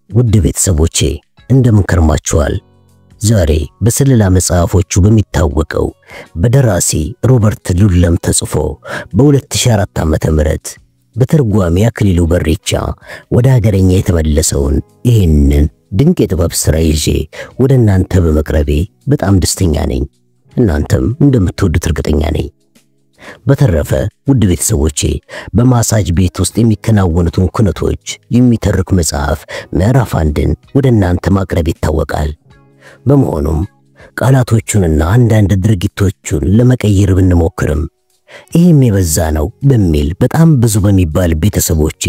ውድ ቤተሰቦቼ እንደምን ከርማችኋል? ዛሬ በስለላ መጽሐፎቹ በሚታወቀው በደራሲ ሮበርት ሉለም ተጽፎ በ2004 ዓ.ም በተርጓሚ አክሊሉ በሬቻ ወደ ሀገረኛ የተመለሰውን ይህንን ድንቅ የጥበብ ሥራ ይዤ ወደ እናንተ በመቅረቤ በጣም ደስተኛ ነኝ። እናንተም እንደምትወዱት እርግጠኛ ነኝ። በተረፈ ውድ ቤተሰቦቼ በማሳጅ ቤት ውስጥ የሚከናወኑትን ኩነቶች የሚተርክ መጽሐፍ ምዕራፍ 1ን ወደ እናንተ ማቅረብ ይታወቃል። በመሆኑም ቃላቶቹንና አንዳንድ ድርጊቶቹን ለመቀየር ብንሞክርም ይህም የበዛ ነው በሚል በጣም ብዙ በሚባል ቤተሰቦቼ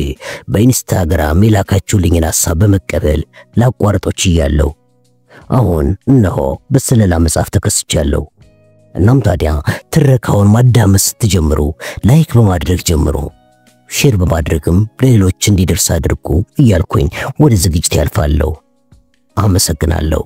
በኢንስታግራም የላካችሁልኝን ሐሳብ በመቀበል ላቋርጦች እያለሁ አሁን እነሆ በስለላ መጽሐፍ ተከስቻለሁ። እናም ታዲያ ትረካውን ማዳመጥ ስትጀምሩ ላይክ በማድረግ ጀምሩ፣ ሼር በማድረግም ለሌሎች እንዲደርስ አድርጉ እያልኩኝ ወደ ዝግጅት ያልፋለሁ። አመሰግናለሁ።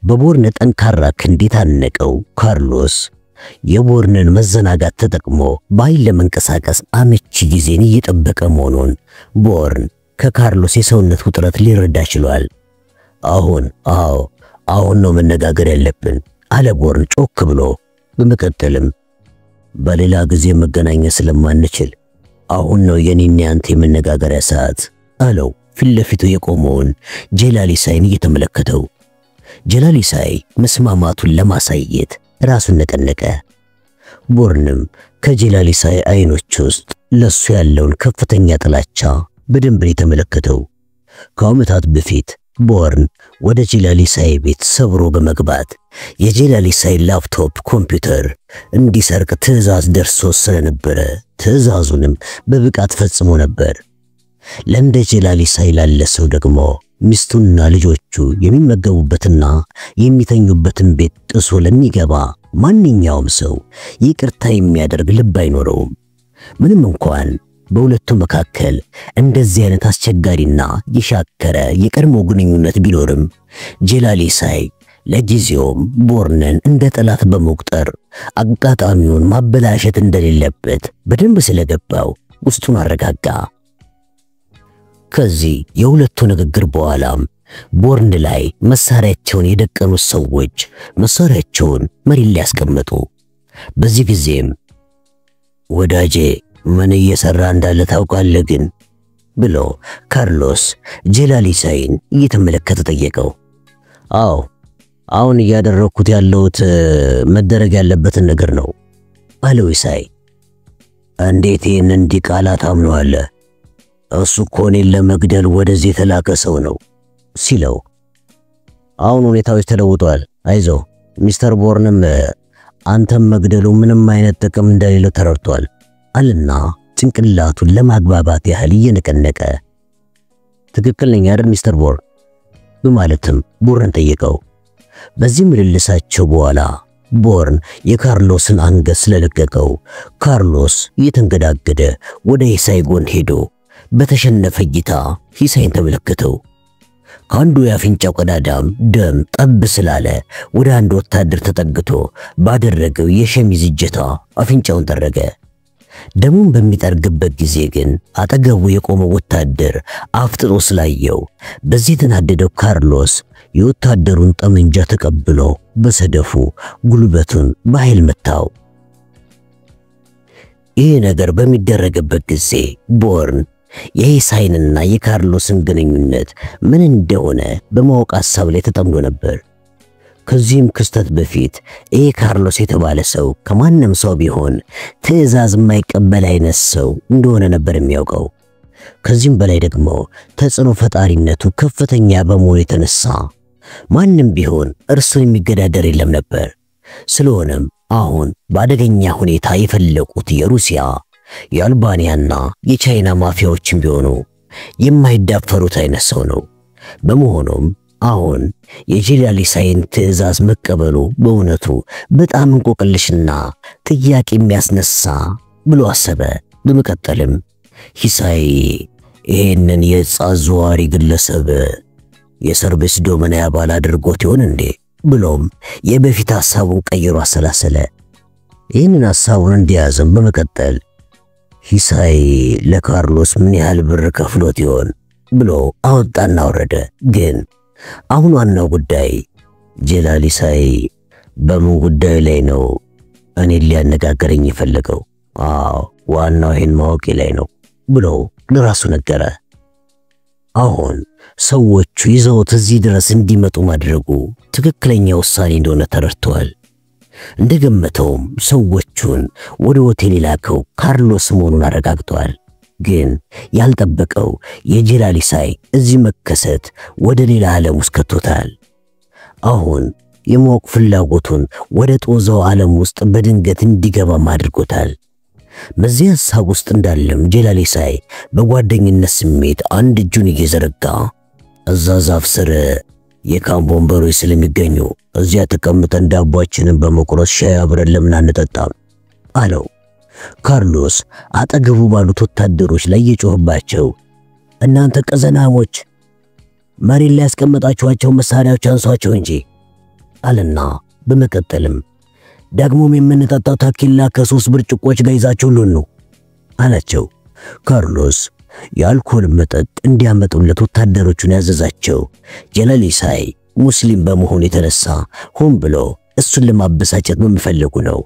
በቦርን ጠንካራ ክንድ የታነቀው ካርሎስ የቦርንን መዘናጋት ተጠቅሞ በኃይል ለመንቀሳቀስ አመቺ ጊዜን እየጠበቀ መሆኑን ቦርን ከካርሎስ የሰውነት ውጥረት ሊረዳ ችሏል። አሁን ነው መነጋገር ያለብን አለ ቦርን ጮክ ብሎ። በመቀጠልም በሌላ ጊዜ መገናኘት ስለማንችል አሁን ነው የኔና ያንተ የመነጋገሪያ ሰዓት አለው ፊት ለፊቱ የቆመውን ጄላሊሳይን እየተመለከተው። ጄላሊሳይ መስማማቱን ለማሳየት ራሱን ነቀነቀ። ቦርንም ከጄላሊሳይ አይኖች ውስጥ ለሱ ያለውን ከፍተኛ ጥላቻ በደንብ የተመለከተው። ከዓመታት በፊት ቦርን ወደ ጄላሊሳይ ቤት ሰብሮ በመግባት የጄላሊሳይ ላፕቶፕ ኮምፒውተር እንዲሰርቅ ትዕዛዝ ደርሶ ስለነበረ ትዕዛዙንም በብቃት ፈጽሞ ነበር። ለእንደ ጄላሊሳይ ላለ ሰው ደግሞ ሚስቱና ልጆቹ የሚመገቡበትና የሚተኙበትን ቤት ጥሶ ለሚገባ ማንኛውም ሰው ይቅርታ የሚያደርግ ልብ አይኖረውም። ምንም እንኳን በሁለቱ መካከል እንደዚህ አይነት አስቸጋሪና የሻከረ የቀድሞ ግንኙነት ቢኖርም ጄላሊሳይ ለጊዜውም ቦርንን እንደ ጠላት በመቁጠር አጋጣሚውን ማበላሸት እንደሌለበት በደንብ ስለገባው ውስጡን አረጋጋ። ከዚህ የሁለቱ ንግግር በኋላም ቦርን ላይ መሳሪያቸውን የደቀኑ ሰዎች መሳሪያቸውን መሬት ላይ ያስቀመጡ። በዚህ ጊዜም ወዳጄ ምን እየሰራ እንዳለ ታውቃለህ ግን ብሎ ካርሎስ ጄላሊሳይን እየተመለከተ ጠየቀው። አሁን እያደረኩት ያለውት መደረግ ያለበትን ነገር ነው አለው ኢሳይ። እንዴት ይህን ቃላት አምነዋለህ? እሱ እኮ እኔን ለመግደል ወደዚህ የተላከ ሰው ነው ሲለው፣ አሁን ሁኔታዎች ተለውጧል፣ አይዞህ ሚስተር ቦርንም አንተም መግደሉ ምንም አይነት ጥቅም እንደሌለው ተረድቷል አለና ጭንቅላቱን ለማግባባት ያህል እየነቀነቀ ትክክል ነኝ አይደል ሚስተር ቦርን በማለትም ቦርን ጠየቀው። በዚህ ምልልሳቸው በኋላ ቦርን የካርሎስን አንገት ስለለቀቀው ካርሎስ እየተንገዳገደ ወደ ኢሳይ ጎን ሄዶ በተሸነፈ እይታ ኢሳይን ተመለከተው። ከአንዱ የአፍንጫው ቀዳዳም ደም ጠብ ስላለ ወደ አንድ ወታደር ተጠግቶ ባደረገው የሸሚዝ እጀታ አፍንጫውን ጠረገ። ደሙን በሚጠርግበት ጊዜ ግን አጠገቡ የቆመው ወታደር አፍጥጦ ስላየው በዚህ ተናደደው ካርሎስ የወታደሩን ጠመንጃ ተቀብሎ በሰደፉ ጉልበቱን በኃይል መታው። ይህ ነገር በሚደረግበት ጊዜ ቦርን የኢሳይንና የካርሎስን ግንኙነት ምን እንደሆነ በማወቅ ሐሳብ ላይ ተጠምዶ ነበር። ከዚህም ክስተት በፊት ካርሎስ የተባለ ሰው ከማንም ሰው ቢሆን ትዕዛዝ የማይቀበል አይነት ሰው እንደሆነ ነበር የሚያውቀው። ከዚህም በላይ ደግሞ ተጽዕኖ ፈጣሪነቱ ከፍተኛ በመሆኑ የተነሳ ማንም ቢሆን እርሱን የሚገዳደር የለም ነበር። ስለሆነም አሁን በአደገኛ ሁኔታ የፈለቁት የሩሲያ የአልባኒያና የቻይና ማፊያዎችም ቢሆኑ የማይዳፈሩት አይነት ሰው ነው። በመሆኑም አሁን የጄላሊሳይን ትዕዛዝ መቀበሉ በእውነቱ በጣም እንቆቅልሽና ጥያቄ የሚያስነሳ ብሎ አሰበ። በመቀጠልም ሂሳይ ይሄንን የጻዟሪ ግለሰብ የሰርቪስ ዶመና አባል አድርጎት ይሆን እንዴ ብሎም የበፊት ሐሳቡን ቀይሮ አሰላሰለ። ይህንን ሐሳቡን እንዲያዘም በመቀጠል ሂሳይ ለካርሎስ ምን ያህል ብር ከፍሎት ይሆን ብሎ አወጣና ወረደ። ግን አሁን ዋናው ጉዳይ ጄላሊሳይ በምን ጉዳይ ላይ ነው እኔን ሊያነጋገረኝ የፈለገው? ዋናው ይሄን ማወቅ ላይ ነው ብሎ ለራሱ ነገረ። አሁን ሰዎቹ ይዘውት እዚህ ድረስ እንዲመጡ ማድረጉ ትክክለኛ ውሳኔ እንደሆነ ተረድቷል። እንደገመተውም ሰዎቹን ወደ ሆቴል ላከው ካርሎስ መሆኑን አረጋግጧል። ግን ያልጠበቀው የጄላሊሳይ እዚህ መከሰት ወደ ሌላ ዓለም ውስጥ ከቶታል። አሁን የማወቅ ፍላጎቱን ወደ ጦዘው ዓለም ውስጥ በድንገት እንዲገባ አድርጎታል። በዚህ ሐሳብ ውስጥ እንዳለም ጄላሊሳይ በጓደኝነት ስሜት አንድ እጁን እየዘረጋ እዛ ዛፍ ስር የካምፕ ወንበሮች ስለሚገኙ እዚያ ተቀምጠን ዳቦአችንን በመቁረስ ሻይ አብረን ለምን አንጠጣም አለው። ካርሎስ አጠገቡ ባሉት ወታደሮች ላይ የጮህባቸው እናንተ ቀዘናሞች መሬት ላይ ያስቀመጣችኋቸው መሳሪያዎች አንሷቸው እንጂ አለና በመቀጠልም ደግሞም የምንጠጣው ታኪላ ከ3 ብርጭቆች ጋር ይዛችሁልን ነው አላቸው። ካርሎስ የአልኮል መጠጥ እንዲያመጡለት ወታደሮቹን ያዘዛቸው ጄላሊሳይ ሙስሊም በመሆኑ የተነሳ ሆን ብሎ እሱን ለማበሳጨት በመፈለጉ ነው።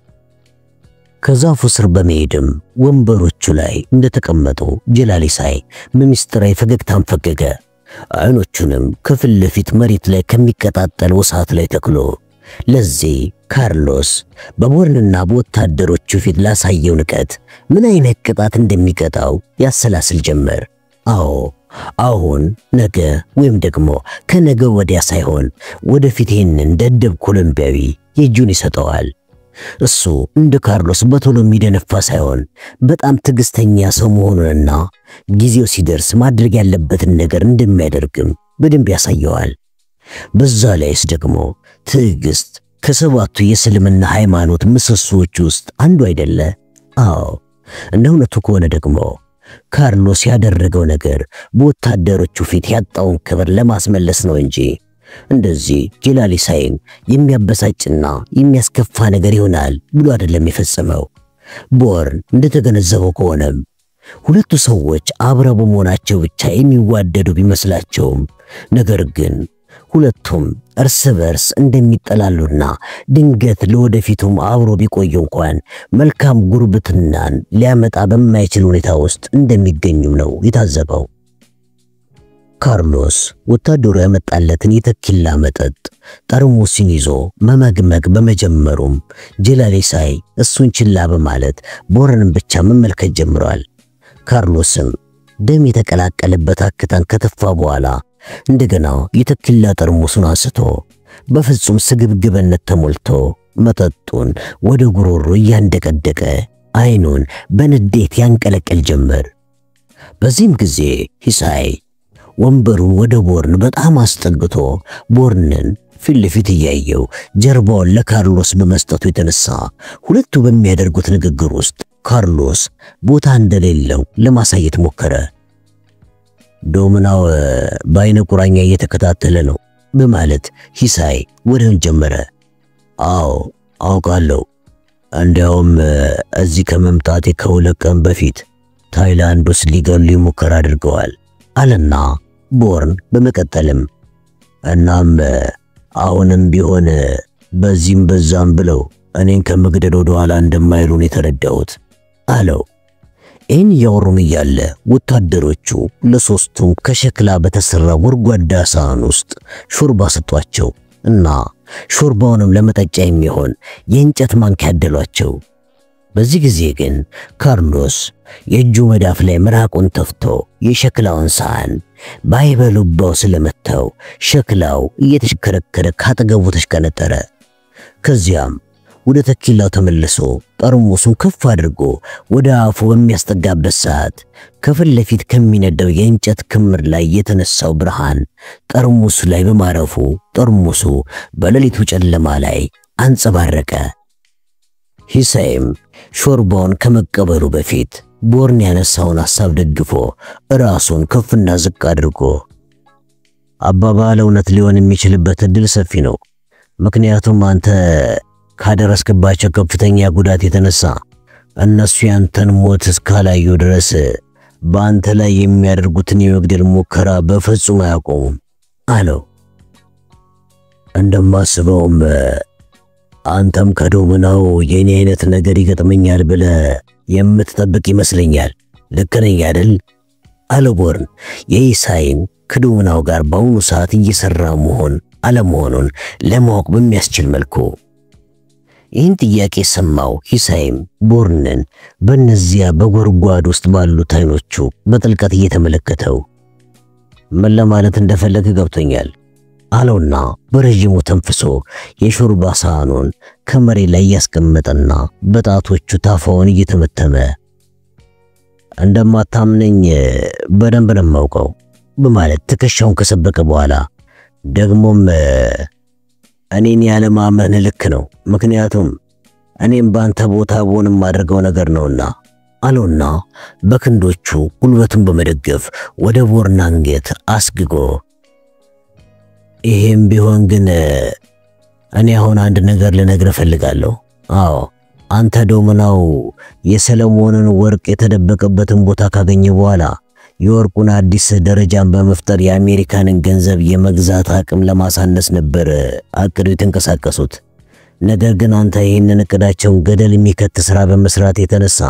ከዛፉ ስር በመሄድም ወንበሮቹ ላይ እንደተቀመጡ ጄላሊሳይ በሚስጥራዊ ፈገግታን ፈገገ። አይኖቹንም ከፊት ለፊት መሬት ላይ ከሚቀጣጠለው እሳት ላይ ተክሎ ለዚህ ካርሎስ በቦርንና በወታደሮቹ ፊት ላሳየው ንቀት ምን አይነት ቅጣት እንደሚቀጣው ያሰላስል ጀመር። አሁን ነገ ወይም ደግሞ ከነገ ወዲያ ሳይሆን ወደፊት ይህንን ደደብ ኮሎምቢያዊ የእጁን ይሰጠዋል። እሱ እንደ ካርሎስ በቶሎ የሚደነፋ ሳይሆን በጣም ትዕግስተኛ ሰው መሆኑንና ጊዜው ሲደርስ ማድረግ ያለበትን ነገር እንደሚያደርግም በደንብ ያሳየዋል። በዛ ላይስ ደግሞ ትዕግስት ከሰባቱ የእስልምና ሃይማኖት ምሰሶዎች ውስጥ አንዱ አይደለ? እንደ እውነቱ ከሆነ ደግሞ ካርሎስ ያደረገው ነገር በወታደሮቹ ፊት ያጣውን ክብር ለማስመለስ ነው እንጂ እንደዚህ ጄላሊሳይን የሚያበሳጭና የሚያስከፋ ነገር ይሆናል ብሎ አይደለም የፈጸመው። ቦርን እንደተገነዘበው ከሆነም ሁለቱ ሰዎች አብረው በመሆናቸው ብቻ የሚዋደዱ ቢመስላቸውም ነገር ግን ሁለቱም እርስ በርስ እንደሚጠላሉና ድንገት ለወደፊቱም አብሮ ቢቆዩ እንኳን መልካም ጉርብትናን ሊያመጣ በማይችል ሁኔታ ውስጥ እንደሚገኙ ነው የታዘበው። ካርሎስ ወታደሩ ያመጣለትን የተኪላ መጠጥ ጠርሙሱን ይዞ መመግመግ በመጀመሩም ጄላሊሳይ እሱን ችላ በማለት ቦርንን ብቻ መመልከት ጀምሯል። ካርሎስም ደም የተቀላቀለበት አክታን ከተፋ በኋላ እንደገና የተኪላ ጠርሙሱን አንስቶ በፍጹም ስግብግብነት ተሞልቶ መጠጡን ወደ ጉሮሮ ያንደቀደቀ አይኑን በንዴት ያንቀለቀል ጀመር። በዚህም ጊዜ ሂሳይ ወንበሩን ወደ ቦርን በጣም አስጠግቶ ቦርንን ፊት ለፊት እያየው ጀርባውን ለካርሎስ በመስጠቱ የተነሳ ሁለቱ በሚያደርጉት ንግግር ውስጥ ካርሎስ ቦታ እንደሌለው ለማሳየት ሞከረ። ዶምናው በአይነ ቁራኛ እየተከታተለ ነው በማለት ሂሳይ ወደን ጀመረ። አውቃለሁ። እንዲያውም እዚህ ከመምጣቴ ከሁለት ቀን በፊት ታይላንድ ውስጥ ሊገሉኝ ሙከራ አድርገዋል አለና ቦርን በመቀጠልም እናም አሁንም ቢሆን በዚህም በዛም ብለው እኔን ከመግደል ወደ ኋላ እንደማይሉን የተረዳሁት አለው። ይህን ያወሩም እያለ ወታደሮቹ ለሶስቱም ከሸክላ በተሰራ ጎድጓዳ ሳህን ውስጥ ሾርባ ሰጧቸው እና ሾርባውንም ለመጠጫ የሚሆን የእንጨት ማንኪያ አደሏቸው። በዚህ ጊዜ ግን ካርሎስ የእጁ መዳፍ ላይ ምራቁን ተፍቶ የሸክላውን ሳህን ባይበሉባው ስለመታው ሸክላው እየተሽከረከረ ካጠገቡ ተሽከነጠረ። ከዚያም ወደ ተኪላው ተመልሶ ጠርሙሱን ከፍ አድርጎ ወደ አፉ በሚያስጠጋበት ሰዓት ከፊት ለፊት ከሚነደው የእንጨት ክምር ላይ የተነሳው ብርሃን ጠርሙሱ ላይ በማረፉ ጠርሙሱ በሌሊቱ ጨለማ ላይ አንጸባረቀ። ሂሳይም ሾርባውን ከመቀበሉ በፊት ቦርን ያነሳውን ሐሳብ ደግፎ ራሱን ከፍና ዝቅ አድርጎ አባባል እውነት ሊሆን የሚችልበት እድል ሰፊ ነው። ምክንያቱም አንተ ካደረስክባቸው ከፍተኛ ጉዳት የተነሳ እነሱ ያንተን ሞት እስካላዩ ድረስ በአንተ ላይ የሚያደርጉትን የመግደል ሙከራ በፍጹም አያቆሙም አለው። እንደማስበውም አንተም ከዶምናው የኔ አይነት ነገር ይገጥመኛል ብለህ የምትጠብቅ ይመስለኛል። ልክ ነኝ አይደል? አለው ቦርን የሂሳይን ከዶምናው ጋር በአሁኑ ሰዓት እየሰራ መሆን አለመሆኑን ለማወቅ በሚያስችል መልኩ። ይህን ጥያቄ ሰማው ሂሳይም ቦርንን በእነዚያ በጎርጓድ ውስጥ ባሉት አይኖቹ በጥልቀት እየተመለከተው ምን ለማለት እንደፈለገ ገብቶኛል አለውና በረጅሙ ተንፍሶ የሾርባ ሳህኑን ከመሬት ላይ ያስቀመጠና በጣቶቹ ታፋውን እየተመተመ እንደማታምነኝ በደንብ ነው የማውቀው በማለት ትከሻውን ከሰበቀ በኋላ ደግሞም እኔን ያለማመን ልክ ነው፣ ምክንያቱም እኔም ባንተ ቦታ ብሆንም ማድረገው ነገር ነውና አለውና በክንዶቹ ጉልበቱን በመደገፍ ወደ ቦርን አንገት አስግጎ ይሄም ቢሆን ግን እኔ አሁን አንድ ነገር ልነግርህ ፈልጋለሁ። አዎ አንተ ዶምናው የሰለሞንን ወርቅ የተደበቀበትን ቦታ ካገኘ በኋላ የወርቁን አዲስ ደረጃን በመፍጠር የአሜሪካንን ገንዘብ የመግዛት አቅም ለማሳነስ ነበር አቅዶ የተንቀሳቀሱት። ነገር ግን አንተ ይህንን እቅዳቸውን ገደል የሚከት ስራ በመስራት የተነሳ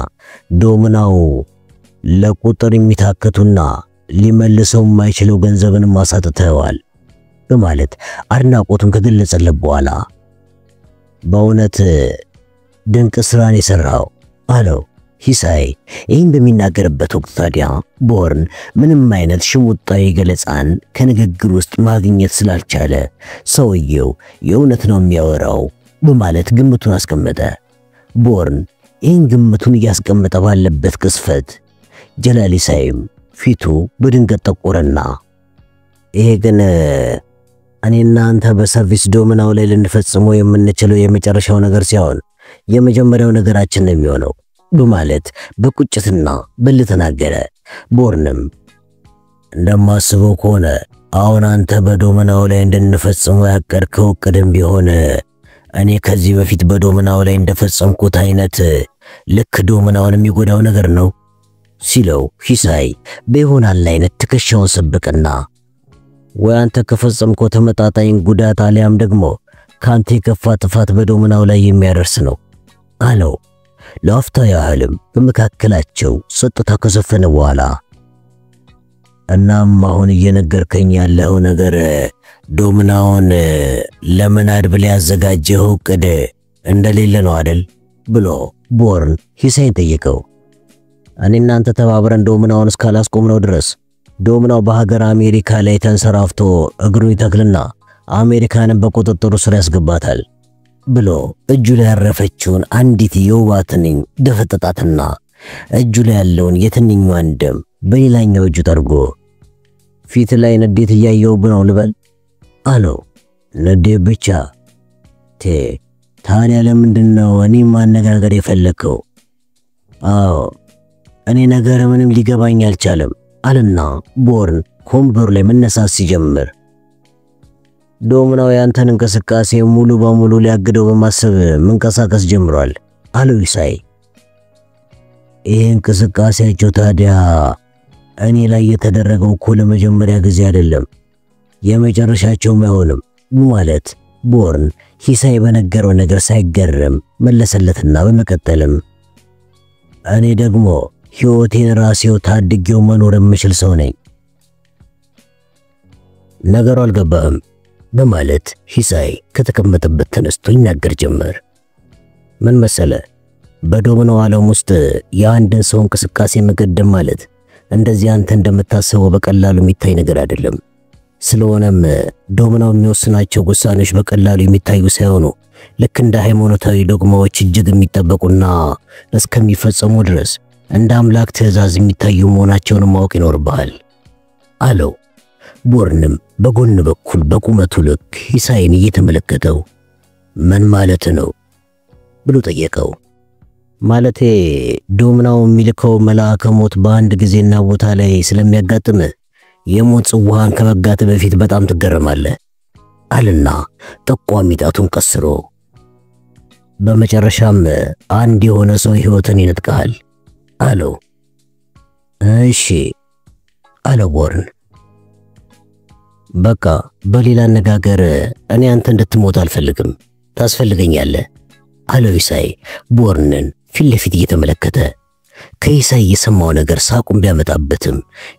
ዶምናው ለቁጥር የሚታከቱና ሊመልሰው የማይችለው ገንዘብን ማሳጥተዋል በማለት አድናቆቱን ከገለጸለት በኋላ በእውነት ድንቅ ስራን የሰራው አለው። ሂሳይ ይህን በሚናገርበት ወቅት ታዲያ ቦርን ምንም አይነት ሽሙጣዊ ገለጻን ከንግግር ውስጥ ማግኘት ስላልቻለ ሰውየው የእውነት ነው የሚያወራው በማለት ግምቱን አስቀመጠ። ቦርን ይህን ግምቱን እያስቀመጠ ባለበት ቅስፈት ጀላል ሂሳይም ፊቱ በድንገት ጠቆረና ይሄ ግን እኔና አንተ በሰርቪስ ዶምናው ላይ ልንፈጽመው የምንችለው የመጨረሻው ነገር ሲሆን የመጀመሪያው ነገራችን ነው የሚሆነው በማለት በቁጭትና በል ተናገረ። ቦርንም እንደማስበው ከሆነ አሁን አንተ በዶምናው ላይ እንድንፈጽመው ያቀድከው ቅድም ቢሆን እኔ ከዚህ በፊት በዶምናው ላይ እንደፈጸምኩት አይነት ልክ ዶምናውን የሚጎዳው ነገር ነው ሲለው ሂሳይ በይሆናል አይነት ትከሻውን ሰበቀና ወይ አንተ ከፈጸምከው ተመጣጣኝ ጉዳት አሊያም ደግሞ ካንተ የከፋ ጥፋት በዶምናው ላይ የሚያደርስ ነው አለው። ለአፍታ ያህልም በመካከላቸው ጸጥታ ከሰፈነ በኋላ እናም አሁን እየነገርከኝ ያለው ነገር ዶምናውን ለመናድ ብለህ ያዘጋጀው ዕቅድ እንደሌለ ነው አይደል ብሎ ቦርን ሂሳይን ጠየቀው። እኔና አንተ ተባብረን ዶምናውን እስካላስቆምነው ድረስ ዶምናው በሀገር አሜሪካ ላይ ተንሰራፍቶ እግሩን ይተክልና አሜሪካንን በቁጥጥሩ ስር ያስገባታል ብሎ እጁ ላይ ያረፈችውን አንዲት የውባ ትንኝ ደፈጠጣትና እጁ ላይ ያለውን የትንኛዋን ደም በሌላኛው እጁ ጠርጎ ፊት ላይ ንዴት እያየሁብህ ነው ልበል አለው። ንዴት ብቻ ታዲያ ለምንድነው እኔ ማነጋገር የፈለከው? አዎ እኔ ነገር ምንም ሊገባኝ አልቻለም አለና ቦርን ኮምበር ላይ መነሳት ሲጀምር ዶምናው ያንተን እንቅስቃሴ ሙሉ በሙሉ ሊያግደው በማሰብ መንቀሳቀስ ጀምሯል አለው ሂሳይ። ይሄ እንቅስቃሴያቸው ታዲያ እኔ ላይ የተደረገው እኮ ለመጀመሪያ ጊዜ አይደለም የመጨረሻቸውም አይሆንም ማለት ቦርን ሂሳይ በነገረው ነገር ሳይገረም መለሰለትና በመቀጠልም እኔ ደግሞ ሕይወቴን ራሴው ታድጌው መኖር የምችል ሰው ነኝ። ነገሩ አልገባህም በማለት ሂሳይ ከተቀመጠበት ተነስቶ ይናገር ጀመር። ምን መሰለ፣ በዶሚኖ ዓለም ውስጥ የአንድን ሰው እንቅስቃሴ መገደም ማለት እንደዚህ አንተ እንደምታስበው በቀላሉ የሚታይ ነገር አይደለም። ስለሆነም ዶሚኖው የሚወስናቸው ውሳኔዎች በቀላሉ የሚታዩ ሳይሆኑ ልክ እንደ ሃይማኖታዊ ዶግማዎች እጅግ የሚጠበቁና እስከሚፈጸሙ ድረስ እንደ አምላክ ትእዛዝ የሚታዩ መሆናቸውን ማወቅ ይኖርብሃል አለው። ቦርንም በጎን በኩል በቁመቱ ልክ ሂሳይን እየተመለከተው ምን ማለት ነው ብሎ ጠየቀው። ማለቴ ዶሚኖው የሚልከው መልአከ ሞት በአንድ ጊዜና ቦታ ላይ ስለሚያጋጥም የሞት ጽዋን ከመጋት በፊት በጣም ትገረማለህ አለና ጠቋሚ ጣቱን ቀስሮ በመጨረሻም አንድ የሆነ ሰው ሕይወትን ይነጥቃል አለው። እሺ አለ ቦርን። በቃ በሌላ አነጋገር እኔ አንተ እንድትሞት አልፈልግም፣ ታስፈልገኛለህ አለው ሂሳይ ቦርንን ፊት ለፊት እየተመለከተ። ከሂሳይ የሰማው ነገር ሳቁን ቢያመጣበትም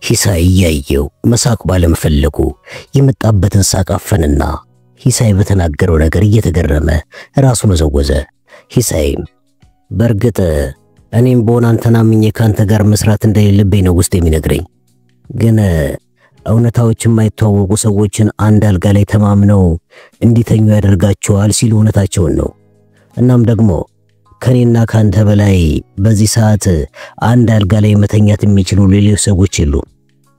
ሂሳይ እያየው መሳቅ ባለመፈለጉ የመጣበትን ሳቅ አፈንና ሂሳይ በተናገረው ነገር እየተገረመ ራሱን ወዘወዘ። ሂሳይም በርግጥ እኔም በሆነ አንተን አምኜ ካንተ ጋር መስራት እንደሌለብኝ ነው ውስጥ የሚነግረኝ፣ ግን እውነታዎች የማይተዋወቁ ሰዎችን አንድ አልጋ ላይ ተማምነው እንዲተኙ ያደርጋቸዋል ሲሉ እውነታቸውን ነው። እናም ደግሞ ከኔና ካንተ በላይ በዚህ ሰዓት አንድ አልጋ ላይ መተኛት የሚችሉ ሌሎች ሰዎች የሉም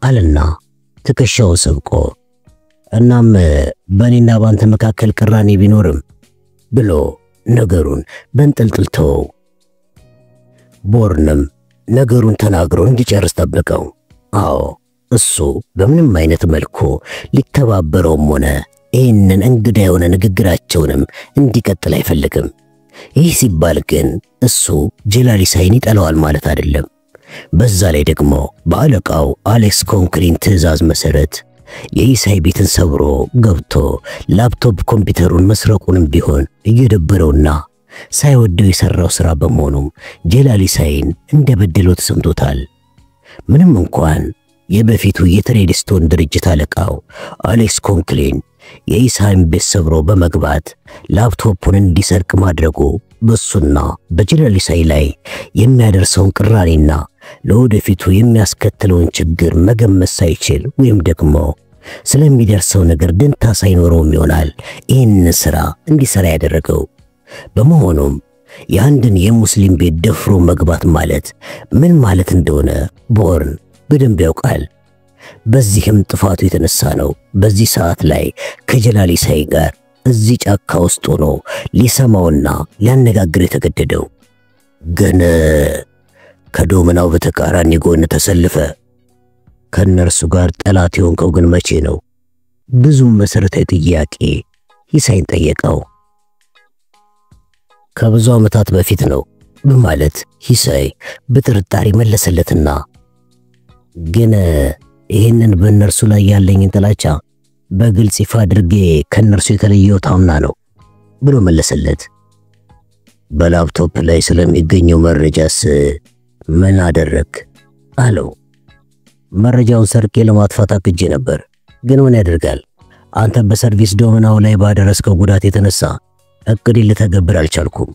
አለና ትከሻው ሰብቆ እናም በእኔና ባንተ መካከል ቅራኔ ቢኖርም ብሎ ነገሩን በእንጥልጥል ተወው። ቦርንም ነገሩን ተናግሮ እንዲጨርስ ጠበቀው። አዎ እሱ በምንም አይነት መልኩ ሊተባበረውም ሆነ ይህንን እንግዳ የሆነ ንግግራቸውንም እንዲቀጥል አይፈልግም። ይህ ሲባል ግን እሱ ጀላል ሂሳይን ይጠላዋል ማለት አይደለም። በዛ ላይ ደግሞ በአለቃው አሌክስ ኮንክሪን ትዕዛዝ መሰረት የሂሳይ ቤትን ሰብሮ ገብቶ ላፕቶፕ ኮምፒውተሩን መስረቁንም ቢሆን እየደበረውና ሳይወደው የሰራው ስራ በመሆኑም ጀላል ሂሳይን እንደበደለው ተሰምቶታል። ምንም እንኳን የበፊቱ የትሬድስቶን ድርጅት አለቃው አሌክስ ኮንክሊን የሂሳይን ቤት ሰብሮ በመግባት ላፕቶፑን እንዲሰርቅ ማድረጉ በሱና በጀላል ሂሳይ ላይ የሚያደርሰውን ቅራኔና ለወደፊቱ የሚያስከትለውን ችግር መገመት ሳይችል ወይም ደግሞ ስለሚደርሰው ነገር ደንታ ሳይኖረው ይሆናል ይህን ስራ እንዲሰራ ያደረገው። በመሆኑም የአንድን የሙስሊም ቤት ደፍሮ መግባት ማለት ምን ማለት እንደሆነ ቦርን በደንብ ያውቃል። በዚህም ጥፋቱ የተነሳ ነው በዚህ ሰዓት ላይ ከጀላል ሂሳይ ጋር እዚህ ጫካ ውስጥ ሆኖ ሊሰማውና ሊያነጋግር የተገደደው። ግን ከዶሚኖው በተቃራኒ ጎን ተሰልፈ ከነርሱ ጋር ጠላት የሆንከው ግን መቼ ነው? ብዙ መሰረታዊ ጥያቄ ሂሳይን ጠየቀው። ከብዙ ዓመታት በፊት ነው በማለት ሂሳይ በጥርጣሬ መለሰለትና ግን ይህንን በእነርሱ ላይ ያለኝን ጥላቻ በግልጽ ይፋ አድርጌ ከነርሱ የተለየው ታምና ነው ብሎ መለሰለት። በላፕቶፕ ላይ ስለሚገኘው መረጃስ ምን አደረክ አለው። መረጃውን ሰርቄ ለማጥፋት አቅጄ ነበር፣ ግን ምን ያደርጋል አንተ በሰርቪስ ዶሚኖው ላይ ባደረስከው ጉዳት የተነሳ እቅዴን ልተገብር አልቻልኩም።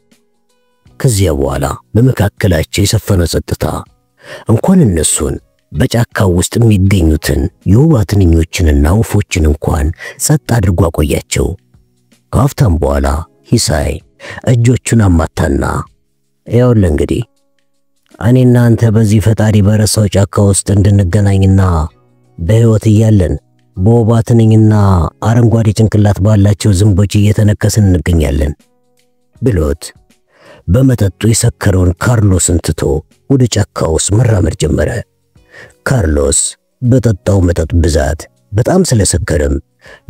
ከዚያ በኋላ በመካከላቸው የሰፈነው ጸጥታ እንኳን እነሱን በጫካው ውስጥ የሚገኙትን የወባ ትንኞችንና ወፎችን እንኳን ጸጥ አድርጎ አቆያቸው። ከአፍታም በኋላ ሂሳይ እጆቹን አማታና ይኸውልህ እንግዲህ እኔና አንተ በዚህ ፈጣሪ በረሳው ጫካ ውስጥ እንድንገናኝና በሕይወት እያለን በወባ ትንኝና አረንጓዴ ጭንቅላት ባላቸው ዝንቦች እየተነከስን እንገኛለን ብሎት በመጠጡ የሰከረውን ካርሎስን ትቶ ወደ ጫካ ውስጥ መራመድ ጀመረ። ካርሎስ በጠጣው መጠጥ ብዛት በጣም ስለሰከረም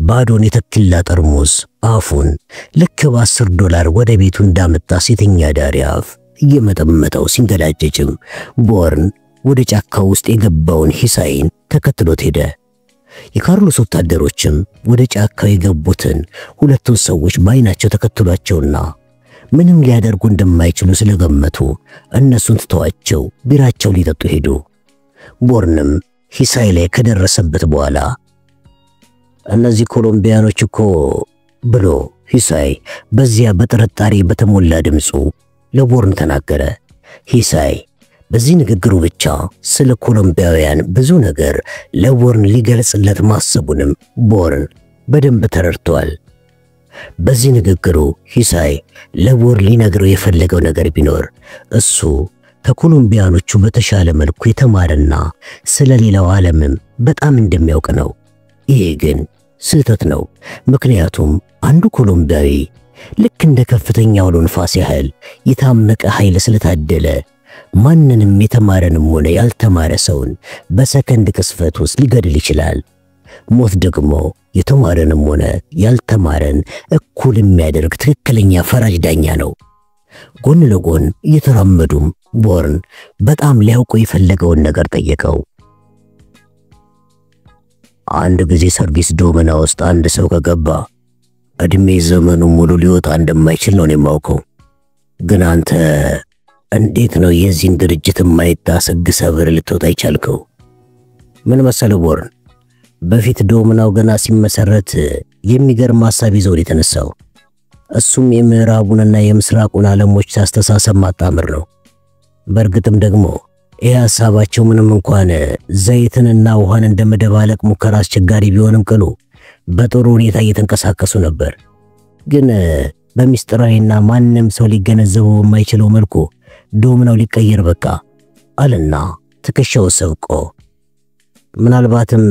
ባዶን የተኪላ ጠርሙስ አፉን ልክ $10 ወደ ቤቱ እንዳመጣ ሴተኛ ዳሪ አፍ እየመጠመጠው ሲንገላጀጅም ቦርን ወደ ጫካው ውስጥ የገባውን ሂሳይን ተከትሎት ሄደ። የካርሎስ ወታደሮችም ወደ ጫካው የገቡትን ሁለቱን ሰዎች በአይናቸው ተከትሏቸውና ምንም ሊያደርጉ እንደማይችሉ ስለገመቱ እነሱን ትተዋቸው ቢራቸው ሊጠጡ ሄዱ። ቦርንም ሂሳይ ላይ ከደረሰበት በኋላ እነዚህ ኮሎምቢያኖች እኮ ብሎ ሂሳይ በዚያ በጥርጣሬ በተሞላ ድምፁ ለቦርን ተናገረ። ሂሳይ በዚህ ንግግሩ ብቻ ስለ ኮሎምቢያውያን ብዙ ነገር ለቦርን ሊገልጽለት ማሰቡንም ቦርን በደንብ ተረድቷል። በዚህ ንግግሩ ሂሳይ ለቦርን ሊነግረው የፈለገው ነገር ቢኖር እሱ ከኮሎምቢያኖቹ በተሻለ መልኩ የተማረና ስለ ሌላው ዓለምም በጣም እንደሚያውቅ ነው። ይሄ ግን ስህተት ነው። ምክንያቱም አንዱ ኮሎምቢያዊ ልክ እንደ ከፍተኛ አውሎ ንፋስ ያህል የታመቀ ኃይል ስለታደለ ማንንም የተማረንም ሆነ ያልተማረ ሰውን በሰከንድ ቅስፈት ውስጥ ሊገድል ይችላል። ሞት ደግሞ የተማረንም ሆነ ያልተማረን እኩል የሚያደርግ ትክክለኛ ፈራጅ ዳኛ ነው። ጎን ለጎን እየተራመዱም ቦርን በጣም ሊያውቀው የፈለገውን ነገር ጠየቀው። አንድ ጊዜ ሰርቪስ ዶመና ውስጥ አንድ ሰው ከገባ እድሜ ዘመኑ ሙሉ ሊወጣ እንደማይችል ነው የማውቀው። ግን አንተ እንዴት ነው የዚህን ድርጅት የማይጣስ ሕግ ሰብር ልትወጣ ይቻልከው? ምን መሰለህ ቦርን፣ በፊት ዶመናው ገና ሲመሰረት የሚገርም ሐሳብ ይዘው የተነሳው እሱም የምዕራቡንና የምስራቁን ዓለሞች አስተሳሰብ ማጣመር ነው። በእርግጥም ደግሞ ይህ ሐሳባቸው ምንም እንኳን ዘይትንና ውሃን እንደመደባለቅ ሙከራ አስቸጋሪ ቢሆንም ቅሉ በጥሩ ሁኔታ እየተንቀሳቀሱ ነበር። ግን በሚስጥራዊና ማንም ሰው ሊገነዘበው የማይችለው መልኩ ዶመናው ሊቀየር በቃ አለና ትከሻው ሰብቆ፣ ምናልባትም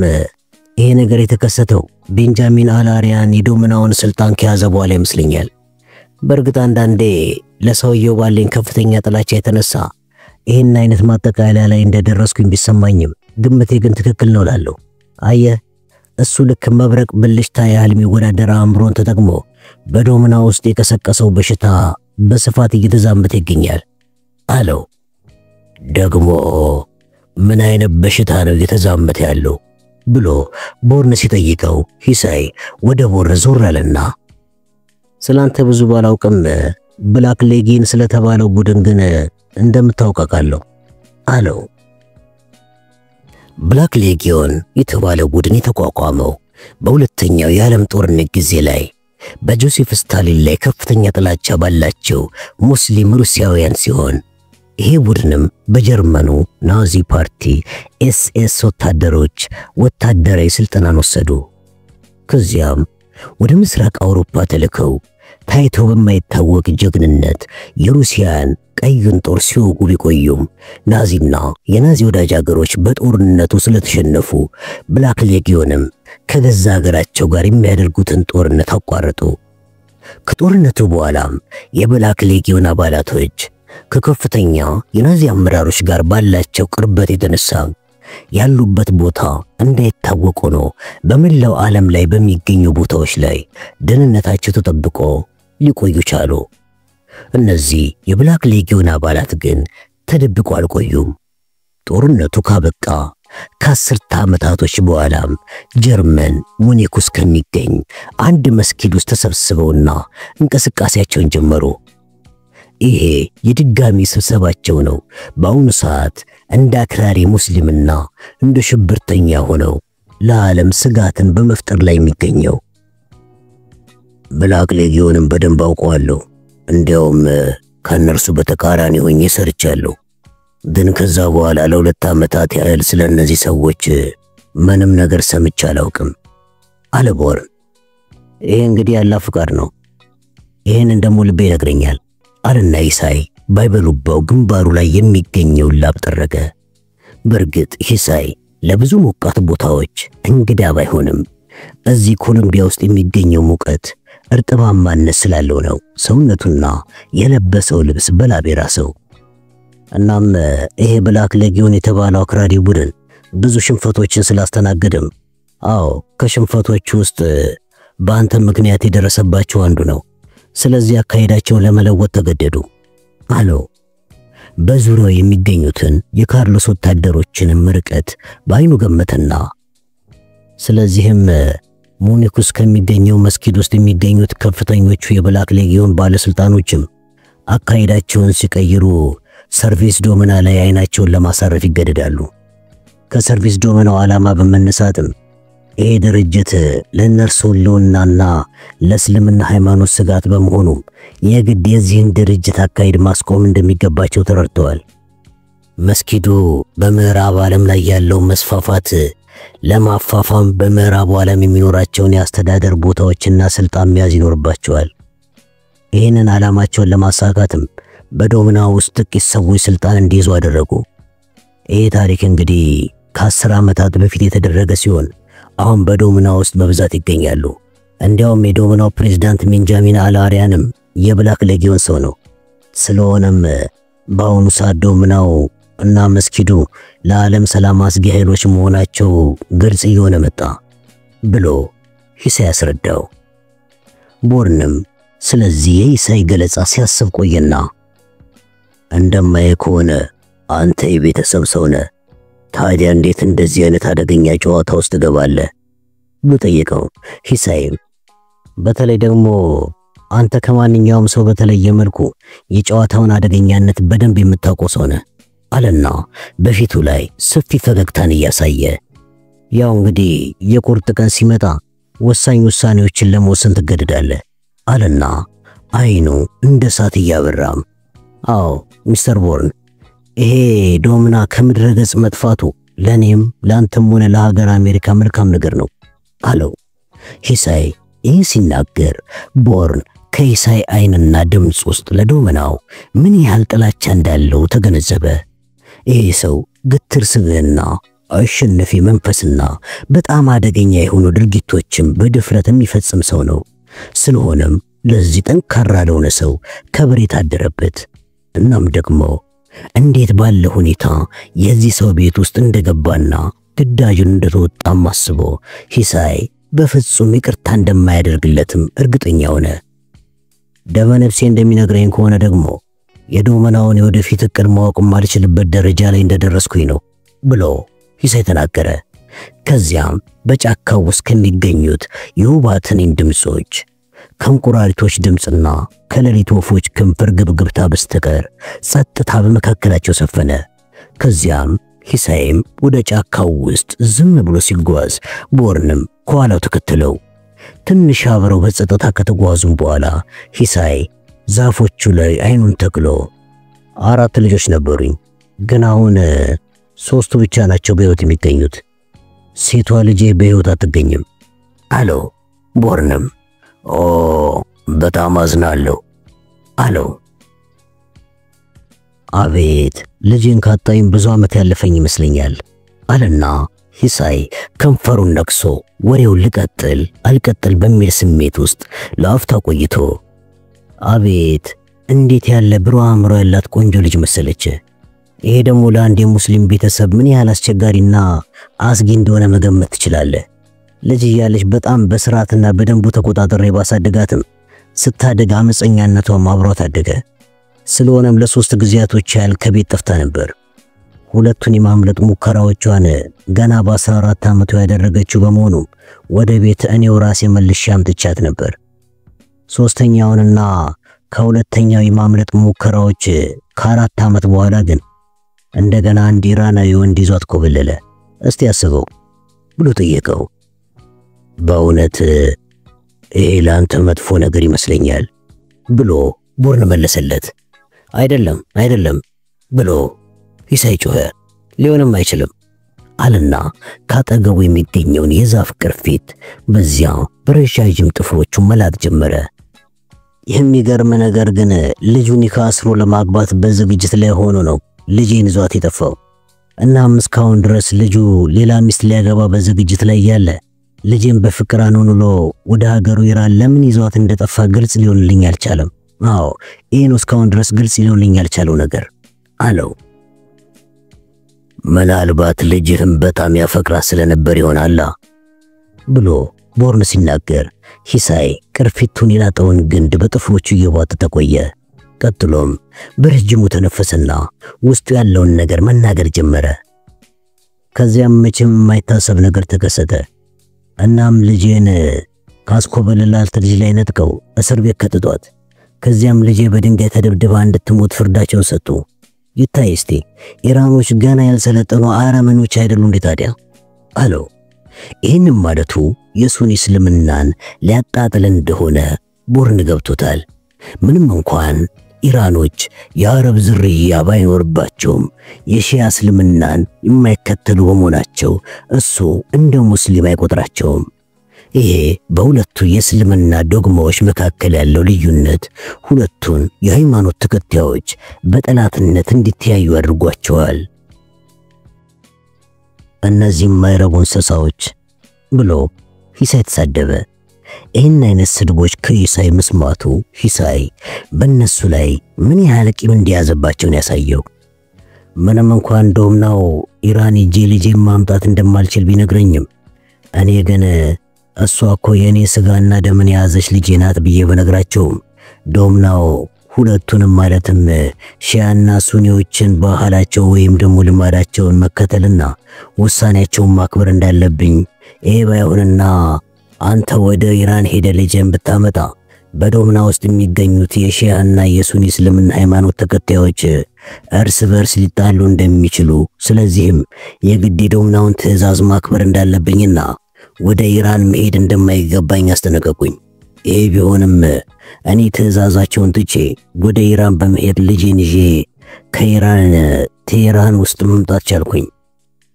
ይሄ ነገር የተከሰተው ቤንጃሚን አላሪያን የዶመናውን ስልጣን ከያዘ በኋላ ይመስለኛል። በእርግጥ አንዳንዴ ለሰውየው ባለኝ ከፍተኛ ጥላቻ የተነሳ ይሄን አይነት ማጠቃለያ ላይ እንደደረስኩኝ ቢሰማኝም ግምቴ ግን ትክክል ነው ላለው። አየህ እሱ ልክ መብረቅ ብልጭታ ያህል የሚወዳደር አእምሮን ተጠቅሞ በዶመና ውስጥ የቀሰቀሰው በሽታ በስፋት እየተዛመተ ይገኛል አለው። ደግሞ ምን አይነት በሽታ ነው እየተዛመተ ያለው ብሎ ቦርን ሲጠይቀው ሂሳይ ወደ ቦርን ዞር አለና ስላንተ ብዙ ባላውቅም ብላክ ሌጊን ስለተባለው ቡድን ግን እንደምታውቃለሁ አለው። ብላክ ሌጊዮን የተባለው ቡድን የተቋቋመው በሁለተኛው የዓለም ጦርነት ጊዜ ላይ በጆሴፍ ስታሊን ላይ ከፍተኛ ጥላቻ ባላቸው ሙስሊም ሩሲያውያን ሲሆን ይሄ ቡድንም በጀርመኑ ናዚ ፓርቲ ኤስኤስ ወታደሮች ወታደራዊ ስልጠናን ወሰዱ። ከዚያም ወደ ምስራቅ አውሮፓ ተልከው ታይተው በማይታወቅ ጀግንነት የሩሲያን ቀዩን ጦር ሲወጉ ቢቆዩም ናዚና የናዚ ወዳጅ አገሮች በጦርነቱ ስለተሸነፉ ብላክ ሌጊዮንም ከገዛ ሀገራቸው ጋር የሚያደርጉትን ጦርነት አቋረጡ። ከጦርነቱ በኋላም የብላክ ሌጊዮን አባላቶች ከከፍተኛ የናዚ አመራሮች ጋር ባላቸው ቅርበት የተነሳ ያሉበት ቦታ እንዳይታወቅ ሆኖ በመላው ዓለም ላይ በሚገኙ ቦታዎች ላይ ደህንነታቸው ተጠብቆ ሊቆዩ ቻሉ። እነዚህ የብላክ ሌጊዮን አባላት ግን ተደብቆ አልቆዩም። ጦርነቱ ካበቃ ከ10 ዓመታቶች በኋላም ጀርመን ሙኒክ ውስጥ ከሚገኝ አንድ መስጊድ ውስጥ ተሰብስበውና እንቅስቃሴያቸውን ጀመሩ። ይሄ የድጋሚ ስብሰባቸው ነው። በአሁኑ ሰዓት እንደ አክራሪ ሙስሊምና እንደ ሽብርተኛ ሆነው ለዓለም ስጋትን በመፍጠር ላይ የሚገኘው ብላክ ሌጊዮንን በደንብ አውቀዋለሁ። እንዲያውም ከነርሱ በተቃራኒ ሆኜ ሰርቻለሁ። ግን ከዛ በኋላ ለ2 ዓመታት ያህል ስለነዚህ ሰዎች ምንም ነገር ሰምቼ አላውቅም አለ ቦርን። ይሄ እንግዲህ ያላ ፍቃድ ነው። ይሄንን ደግሞ ልቤ ይነግረኛል አለና ሂሳይ ባይበሉባው ግንባሩ ላይ የሚገኘው ላብ ጠረገ። በእርግጥ ሂሳይ ለብዙ ሞቃት ቦታዎች እንግዳ ባይሆንም እዚህ ኮሎምቢያ ውስጥ የሚገኘው ሙቀት እርጥባማነት ስላለው ነው ሰውነቱና የለበሰው ልብስ በላብ የራሰው። እናም ይሄ ብላክ ሌጊዮን የተባለው አክራሪ ቡድን ብዙ ሽንፈቶችን ስላስተናገደም አዎ ከሽንፈቶቹ ውስጥ በአንተ ምክንያት የደረሰባቸው አንዱ ነው። ስለዚህ አካሄዳቸውን ለመለወጥ ተገደዱ አለው። በዙሪያው የሚገኙትን የካርሎስ ወታደሮችንም ርቀት በአይኑ ገመተና ስለዚህም ሙኒክ ውስጥ ከሚገኘው መስጊድ ውስጥ የሚገኙት ከፍተኞቹ የብላክ ሌጊዮን ባለስልጣኖችም አካሄዳቸውን ሲቀይሩ ሰርቪስ ዶመና ላይ አይናቸውን ለማሳረፍ ይገደዳሉ። ከሰርቪስ ዶመናው ዓላማ በመነሳትም ይሄ ድርጅት ለነርሱ ህልውናና ለእስልምና ሃይማኖት ስጋት በመሆኑ የግድ የዚህን ድርጅት አካሄድ ማስቆም እንደሚገባቸው ተረድተዋል። መስጊዱ በምዕራብ ዓለም ላይ ያለው መስፋፋት ለማፋፋም በምዕራቡ ዓለም የሚኖራቸውን የአስተዳደር ቦታዎችና ስልጣን መያዝ ይኖርባቸዋል። ይህንን ዓላማቸውን ለማሳካትም በዶምና ውስጥ ጥቂት ሰዎች ስልጣን እንዲይዙ አደረጉ። ይሄ ታሪክ እንግዲህ ከ10 ዓመታት በፊት የተደረገ ሲሆን አሁን በዶምና ውስጥ በብዛት ይገኛሉ። እንዲያውም የዶምናው ፕሬዝዳንት ቤንጃሚን አልአሪያንም የብላክ ሌጊዮን ሰው ነው። ስለሆነም በአሁኑ ሰዓት ዶምናው እና መስጊዱ ለዓለም ሰላም አስጊ ኃይሎች መሆናቸው ግልጽ እየሆነ መጣ ብሎ ሂሳይ ያስረዳው። ቦርንም ስለዚህ የሂሳይ ገለጻ ሲያስብ ቆየና እንደማየ ከሆነ አንተ የቤተሰብ ሰው ነህ፣ ታዲያ እንዴት እንደዚህ አይነት አደገኛ ጨዋታ ውስጥ ገባለህ ብሎ ጠየቀው። ሂሳይም በተለይ ደግሞ አንተ ከማንኛውም ሰው በተለየ መልኩ የጨዋታውን አደገኛነት በደንብ የምታውቀው ሰው ነህ አለና በፊቱ ላይ ሰፊ ፈገግታን እያሳየ ያው እንግዲህ የቁርጥ ቀን ሲመጣ ወሳኝ ውሳኔዎችን ለመወሰን ትገደዳለህ አለና አይኑ እንደ እሳት እያበራም አዎ ሚስተር ቦርን፣ ይሄ ዶምና ከምድረ ገጽ መጥፋቱ ለኔም ላንተም ሆነ ለሀገር አሜሪካ መልካም ነገር ነው አለው። ሂሳይ ይህ ሲናገር ቦርን ከሂሳይ አይንና ድምጽ ውስጥ ለዶምናው ምን ያህል ጥላቻ እንዳለው ተገነዘበ። ይሄ ሰው ግትር ስብዕና፣ አሸናፊ መንፈስና በጣም አደገኛ የሆኑ ድርጊቶችን በድፍረት የሚፈጽም ሰው ነው። ስለሆነም ለዚህ ጠንካራ ለሆነ ሰው ከበሬታ አደረበት። እናም ደግሞ እንዴት ባለ ሁኔታ የዚህ ሰው ቤት ውስጥ እንደገባና ግዳጁን እንደተወጣም አስቦ ሂሳይ በፍጹም ይቅርታ እንደማያደርግለትም እርግጠኛ ሆነ። ደመነፍሴ እንደሚነግረኝ ከሆነ ደግሞ የዶመናውን የወደፊት እቅድ ማወቅ ማልችልበት ደረጃ ላይ እንደደረስኩኝ ነው ብሎ ሂሳይ ተናገረ። ከዚያም በጫካው ውስጥ ከሚገኙት የውባትንኝ ድምጾች ከእንቁራሪቶች ድምጽና ከሌሊት ወፎች ከንፈር ግብግብታ በስተቀር ጸጥታ በመካከላቸው ሰፈነ። ከዚያም ሂሳይም ወደ ጫካው ውስጥ ዝም ብሎ ሲጓዝ ቦርንም ከኋላው ተከተለው። ትንሽ አብረው በጸጥታ ከተጓዙም በኋላ ሂሳይ ዛፎቹ ላይ አይኑን ተክሎ 4 ልጆች ነበሩኝ፣ ግን አሁን 3 ብቻ ናቸው በሕይወት የሚገኙት። ሴቷ ልጄ በሕይወት አትገኝም አለው። ቦርንም ኦ በጣም አዝናለሁ አለው። አቤት ልጄን ካጣይም ብዙ ዓመት ያለፈኝ ይመስለኛል አለና ሂሳይ ከንፈሩን ነክሶ ወሬውን ልቀጥል አልቀጥል በሚል ስሜት ውስጥ ለአፍታ ቆይቶ አቤት እንዴት ያለ ብሩህ አእምሮ ያላት ቆንጆ ልጅ መሰለች። ይሄ ደግሞ ለአንድ የሙስሊም ቤተሰብ ምን ያህል አስቸጋሪና አስጊ እንደሆነ መገመት ትችላለህ። ልጅ እያለች በጣም በስርዓትና በደንቡ ተቆጣጣሪ ባሳደጋትም ስታደግ አመፀኛነቷም አብሯት አደገ። ስለሆነም ለ3 ጊዜያቶች ያህል ከቤት ጠፍታ ነበር። 2ቱን የማምለጥ ሙከራዎቿን ገና በ14 ዓመቷ ያደረገችው በመሆኑ ወደ ቤት እኔው ራሴ መልሼ አምጥቻት ነበር። 3ኛውንና ከሁለተኛው የማምለጥ ሙከራዎች ከ4 ዓመት በኋላ ግን እንደገና አንድ ኢራናዊ ወንድ ይዟት ኮበለለ። እስቲ አስበው ብሎ ጠየቀው። በእውነት ይሄ ላንተ መጥፎ ነገር ይመስለኛል ብሎ ቦርን መለሰለት። አይደለም ብሎ ሂሳይ ጮኸ። ሊሆንም አይችልም አለና ካጠገቡ የሚገኘውን የዛፍ ቅርፊት በዚያ በረጃጅም ጥፍሮቹ መላጥ ጀመረ። የሚገርም ነገር ግን ልጁ ኒካ አስሮ ለማግባት በዝግጅት ላይ ሆኖ ነው ልጄን ይዟት የጠፋው። እናም እስካሁን ድረስ ልጁ ሌላ ሚስት ሊያገባ በዝግጅት ላይ ያለ ልጄን በፍቅር አኖኖ ወደ ሀገሩ ኢራን ለምን ይዟት እንደጠፋ ግልጽ ሊሆንልኝ አልቻለም። አዎ ይሄ ነው እስካሁን ድረስ ግልጽ ሊሆንልኝ ያልቻለው ነገር አለው። ምናልባት ልጅህም በጣም ያፈቅራት ስለነበር ይሆናል ብሎ ቦርን ሲናገር ሂሳይ ቅርፊቱን የላጠውን ግንድ በጥፍሮቹ እየቧጠጠ ቆየ። ቀጥሎም በረጅሙ ተነፈሰና ውስጡ ያለውን ነገር መናገር ጀመረ። ከዚያም መቼም የማይታሰብ ነገር ተከሰተ። እናም ልጄን ካስኮበለላት ልጅ ላይ ነጥቀው እስር ቤት ከተቷት። ከዚያም ልጄ በድንጋይ ተደብድባ እንድትሞት ፍርዳቸውን ሰጡ። ይታይ እስቲ ኢራኖች ገና ያልሰለጠኑ አረመኖች አይደሉ እንዴ ታዲያ አለው። ይህንም ማለቱ የሱኒ እስልምናን ሊያጣጥል እንደሆነ ቦርን ገብቶታል። ምንም እንኳን ኢራኖች የአረብ ዝርያ ባይኖርባቸውም የሺያ እስልምናን የማይከተሉ በመሆናቸው እሱ እንደ ሙስሊም አይቆጥራቸውም። ይሄ በሁለቱ የእስልምና ዶግማዎች መካከል ያለው ልዩነት ሁለቱን የሃይማኖት ተከታዮች በጠላትነት እንዲተያዩ አድርጓቸዋል። እነዚህ የማይረቡ እንስሳዎች ብሎ ሂሳይ ተሳደበ። ይህን አይነት ስድቦች ከሂሳይ መስማቱ ሂሳይ በእነሱ ላይ ምን ያህል ቂም እንደያዘባቸውን ያሳየው። ምንም እንኳን ዶምናው ኢራን ሄጄ ልጄን ማምጣት እንደማልችል ቢነግረኝም እኔ ግን እሷ እኮ የኔ ስጋና ደምን የያዘች ልጄ ናት ብዬ በነግራቸውም ዶምናው ሁለቱንም ማለትም ሺያና ሱኒዎችን ባህላቸው ወይም ደግሞ ልማዳቸውን መከተልና ውሳኔያቸውን ማክበር እንዳለብኝ ይሄ ባይሆንና አንተ ወደ ኢራን ሄደ ልጄን ብታመጣ በዶምና ውስጥ የሚገኙት የሺያና የሱኒ እስልምና ሃይማኖት ተከታዮች እርስ በርስ ሊጣሉ እንደሚችሉ ስለዚህም የግድ ዶምናውን ትዕዛዝ ማክበር እንዳለብኝና ወደ ኢራን መሄድ እንደማይገባኝ አስጠነቀቁኝ። ይሄ ቢሆንም እኔ ትዕዛዛቸውን ትቼ ወደ ኢራን በመሄድ ልጄን ይዤ ከኢራን ቴህራን ውስጥ መምጣት ቻልኩኝ።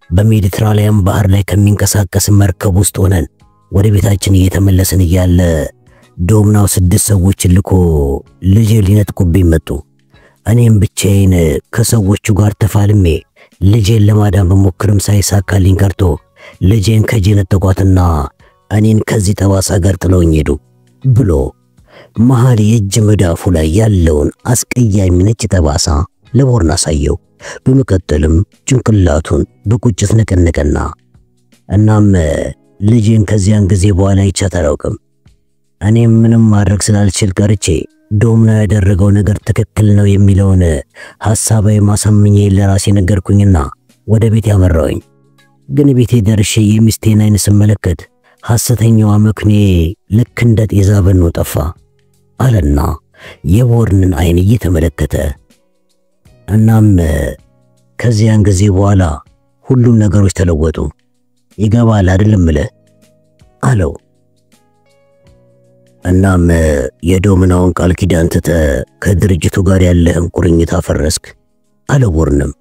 በሜዲትራኒያን ባህር ላይ ከሚንቀሳቀስ መርከብ ውስጥ ሆነን ወደ ቤታችን እየተመለስን እያለ ዶምናው 6 ሰዎችን ልኮ ልጄን ሊነጥቁብኝ መጡ። እኔም ብቻዬን ከሰዎቹ ጋር ተፋልሜ ልጄን ለማዳን በሞክርም ሳይሳካልኝ ቀርቶ ልጄን ከጄ ነጠቋትና እኔን ከዚህ ጠባሳ ጋር ጥለውኝ ሄዱ ብሎ መሃል የእጅ መዳፉ ላይ ያለውን አስቀያሚ ነጭ ጠባሳ ለቦርን አሳየው። በመቀጠልም ጭንቅላቱን በቁጭት ነቀነቀና እናም ልጄን ከዚያን ጊዜ በኋላ ይቻት አላውቅም። እኔም ምንም ማድረግ ስላልችል ቀርቼ ዶምና ያደረገው ነገር ትክክል ነው የሚለውን ሐሳባዊ ማሳመኛ ለራሴ ነገርኩኝና ወደ ቤት ያመራውኝ። ግን ቤቴ ደርሼ የሚስቴን አይን ስመለከት ሐሰተኛው አመክኔ ልክ እንደ ጤዛ በኖ ጠፋ አለና የቦርንን አይን እየተመለከተ እናም ከዚያን ጊዜ በኋላ ሁሉም ነገሮች ተለወጡ። ይገባል አይደለም አለው። እናም የዶምናውን ቃል ኪዳን ትተህ ከድርጅቱ ጋር ያለህን ቁርኝት አፈረስክ አለው ቦርንም።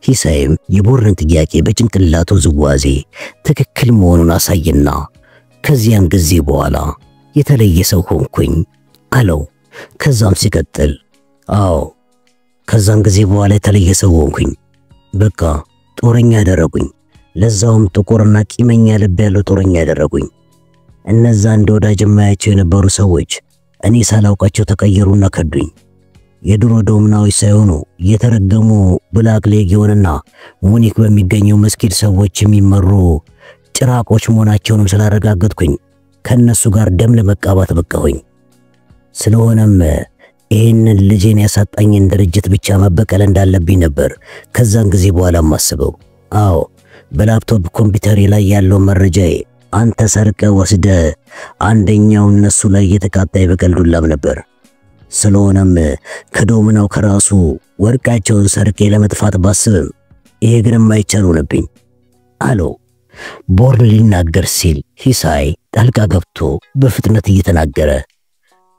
ሂሳይም የቦርን ጥያቄ በጭንቅላቱ ዝዋዜ ትክክል መሆኑን አሳየና ከዚያን ጊዜ በኋላ የተለየ ሰው ሆንኩኝ አለው። ከዛም ሲቀጥል አዎ ከዛን ጊዜ በኋላ የተለየ ሰው ሆንኩኝ። በቃ ጦረኛ ያደረጉኝ፣ ለዛውም ጥቁርና ቂመኛ ልብ ያለው ጦረኛ ያደረጉኝ። እነዛ እንደ ወዳጅ የማያቸው የነበሩ ሰዎች እኔ ሳላውቃቸው ተቀየሩና ከዱኝ። የድሮ ዶምናዎች ሳይሆኑ የተረገሙ ብላክ ሌጊዮንና ሙኒክ በሚገኘው መስጊድ ሰዎች የሚመሩ ጭራቆች መሆናቸውንም ስላረጋገጥኩኝ ከነሱ ጋር ደም ለመቃባት በቃሁኝ። ስለሆነም ይህንን ልጄን ያሳጣኝን ድርጅት ብቻ መበቀል እንዳለብኝ ነበር ከዛን ጊዜ በኋላ ማስበው። አዎ በላፕቶፕ ኮምፒውተሬ ላይ ያለው መረጃዬ አንተ ሰርቀ ወስደ አንደኛው እነሱ ላይ የተቃጣይ በቀል ዱላም ነበር። ስለሆነም ከዶምናው ከራሱ ወርቃቸውን ሰርቄ ለመጥፋት ባስብም ይሄ ግን የማይቻል ሆነብኝ አለው። ቦርን ሊናገር ሲል ሂሳይ ጣልቃ ገብቶ በፍጥነት እየተናገረ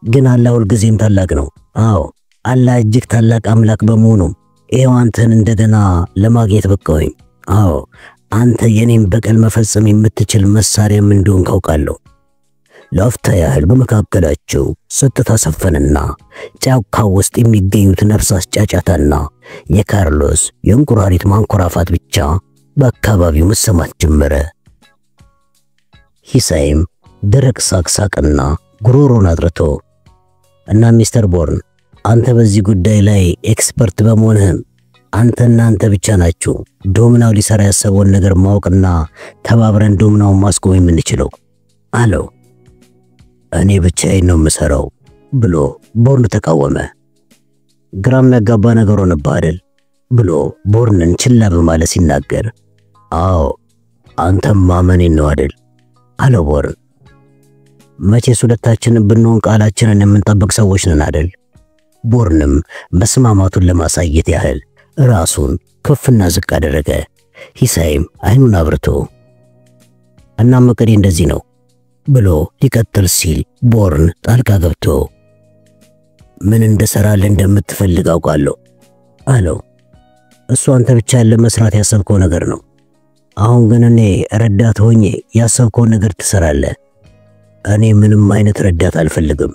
ግን አላህ ሁልጊዜም ታላቅ ነው። አዎ አላህ እጅግ ታላቅ አምላክ በመሆኑ ይሄው አንተን እንደገና ለማግኘት በቃሁኝ። አዎ አንተ የኔን በቀል መፈጸም የምትችል መሳሪያም እንደሆንክ አውቃለሁ። ለአፍታ ያህል በመካከላቸው ጸጥታ ሰፈነና ጫካው ውስጥ የሚገኙት ነፍሳት ጫጫታና የካርሎስ የእንቁራሪት ማንኮራፋት ብቻ በአካባቢው መሰማት ጀመረ። ሂሳይም ደረቅ ሳቅሳቅና ጉሮሮን አጥርቶ እና ሚስተር ቦርን አንተ በዚህ ጉዳይ ላይ ኤክስፐርት በመሆንህም አንተና አንተ ብቻ ናችሁ ዶምናው ሊሰራ ያሰበውን ነገር ማወቅና ተባብረን ዶምናውን ማስቆም የምንችለው አለው። እኔ ብቻዬን ነው የምሰራው ብሎ ቦርን ተቃወመ። ግራም ያጋባ ነገር ሆነብህ አይደል ብሎ ቦርንን ችላ በማለት ሲናገር አዎ አንተም ማመኔን ነው አይደል አለው ቦርን። መቼስ ሁለታችንን ብንሆን ቃላችንን የምንጠብቅ ሰዎች ነን አይደል? ቦርንም መስማማቱን ለማሳየት ያህል ራሱን ከፍና ዝቅ አደረገ። ሂሳይም አይኑን አብርቶ እና መቀሌ እንደዚህ ነው ብሎ ሊቀጥል ሲል ቦርን ጣልቃ ገብቶ ምን እንደሰራልህ እንደምትፈልግ አውቃለሁ አለው። እሱ አንተ ብቻ ለመስራት ያሰብከው ነገር ነው። አሁን ግን እኔ ረዳት ሆኜ ያሰብከው ነገር ትሰራለህ። እኔ ምንም አይነት ረዳት አልፈልግም።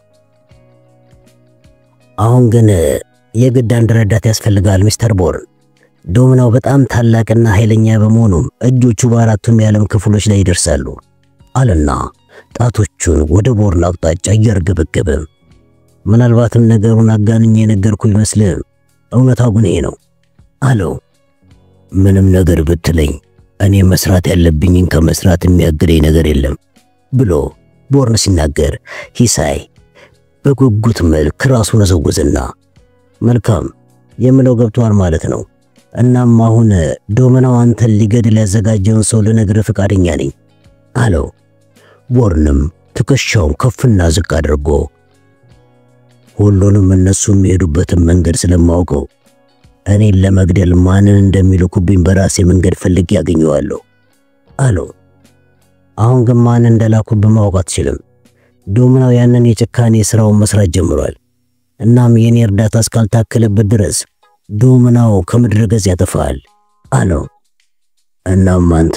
አሁን ግን የግድ አንድ ረዳት ያስፈልጋል ሚስተር ቦርን። ዶሚናው በጣም ታላቅና ኃይለኛ በመሆኑ እጆቹ በአራቱም የዓለም ክፍሎች ላይ ይደርሳሉ አለና ጣቶቹን ወደ ቦርን አቅጣጫ እያርገበገበ ምናልባትም ነገሩን አጋንኜ የነገርኩ ይመስልህ፣ እውነታው ግን ይሄ ነው አለው። ምንም ነገር ብትለኝ እኔ መስራት ያለብኝን ከመስራት የሚያግደኝ ነገር የለም ብሎ ቦርን ሲናገር ሂሳይ በጉጉት መልክ ራሱን አዘወዘና መልካም የምለው ገብቷል ማለት ነው። እናም አሁን ዶሚናው አንተን ሊገድል ያዘጋጀውን ሰው ልነግርህ ፈቃደኛ ነኝ አለው። ቦርንም ትከሻውን ከፍና ዝቅ አድርጎ ሁሉንም እነሱ የሚሄዱበትን መንገድ ስለማውቀው እኔን ለመግደል ማንን እንደሚልኩብኝ በራሴ መንገድ ፈልጌ ያገኘዋለሁ አለው። አሁን ግን ማን እንደላኩብህ ማወቅ አትችልም። ዶሚናው ያንን የጭካኔ ስራውን መስራት ጀምሯል። እናም የኔ እርዳታ እስካልታከለበት ድረስ ዶሚናው ከምድረ ገጽ ያጠፋል አለው። እናም አንተ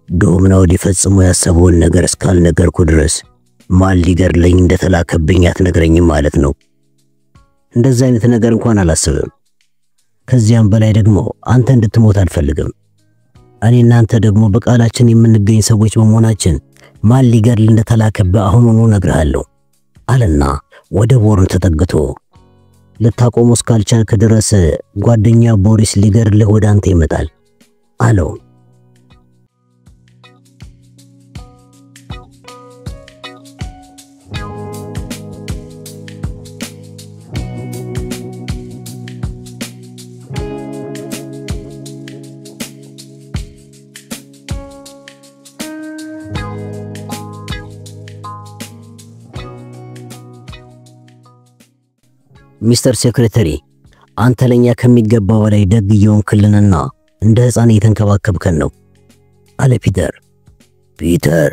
ዶሚናው ሊፈጽሙ ያሰበውን ነገር እስካልነገርኩ ድረስ ማን ሊገድለኝ እንደተላከብኝ አትነግረኝም ማለት ነው። እንደዛ አይነት ነገር እንኳን አላስብም። ከዚያም በላይ ደግሞ አንተ እንድትሞት አልፈልግም። እኔና አንተ ደግሞ በቃላችን የምንገኝ ሰዎች በመሆናችን ማን ሊገድል እንደተላከብህ አሁኑኑ እነግርሃለሁ አለና ወደ ቦርን ተጠግቶ ልታቆሙ እስካልቻልክ ድረስ ጓደኛ ቦሪስ ሊገድልህ ወደ አንተ ይመጣል አለው። ሚስተር ሴክሬታሪ አንተ ለኛ ከሚገባው በላይ ደግ እየሆንክልንና እንደ ሕፃን እየተንከባከብከን ነው አለ ፒተር። ፒተር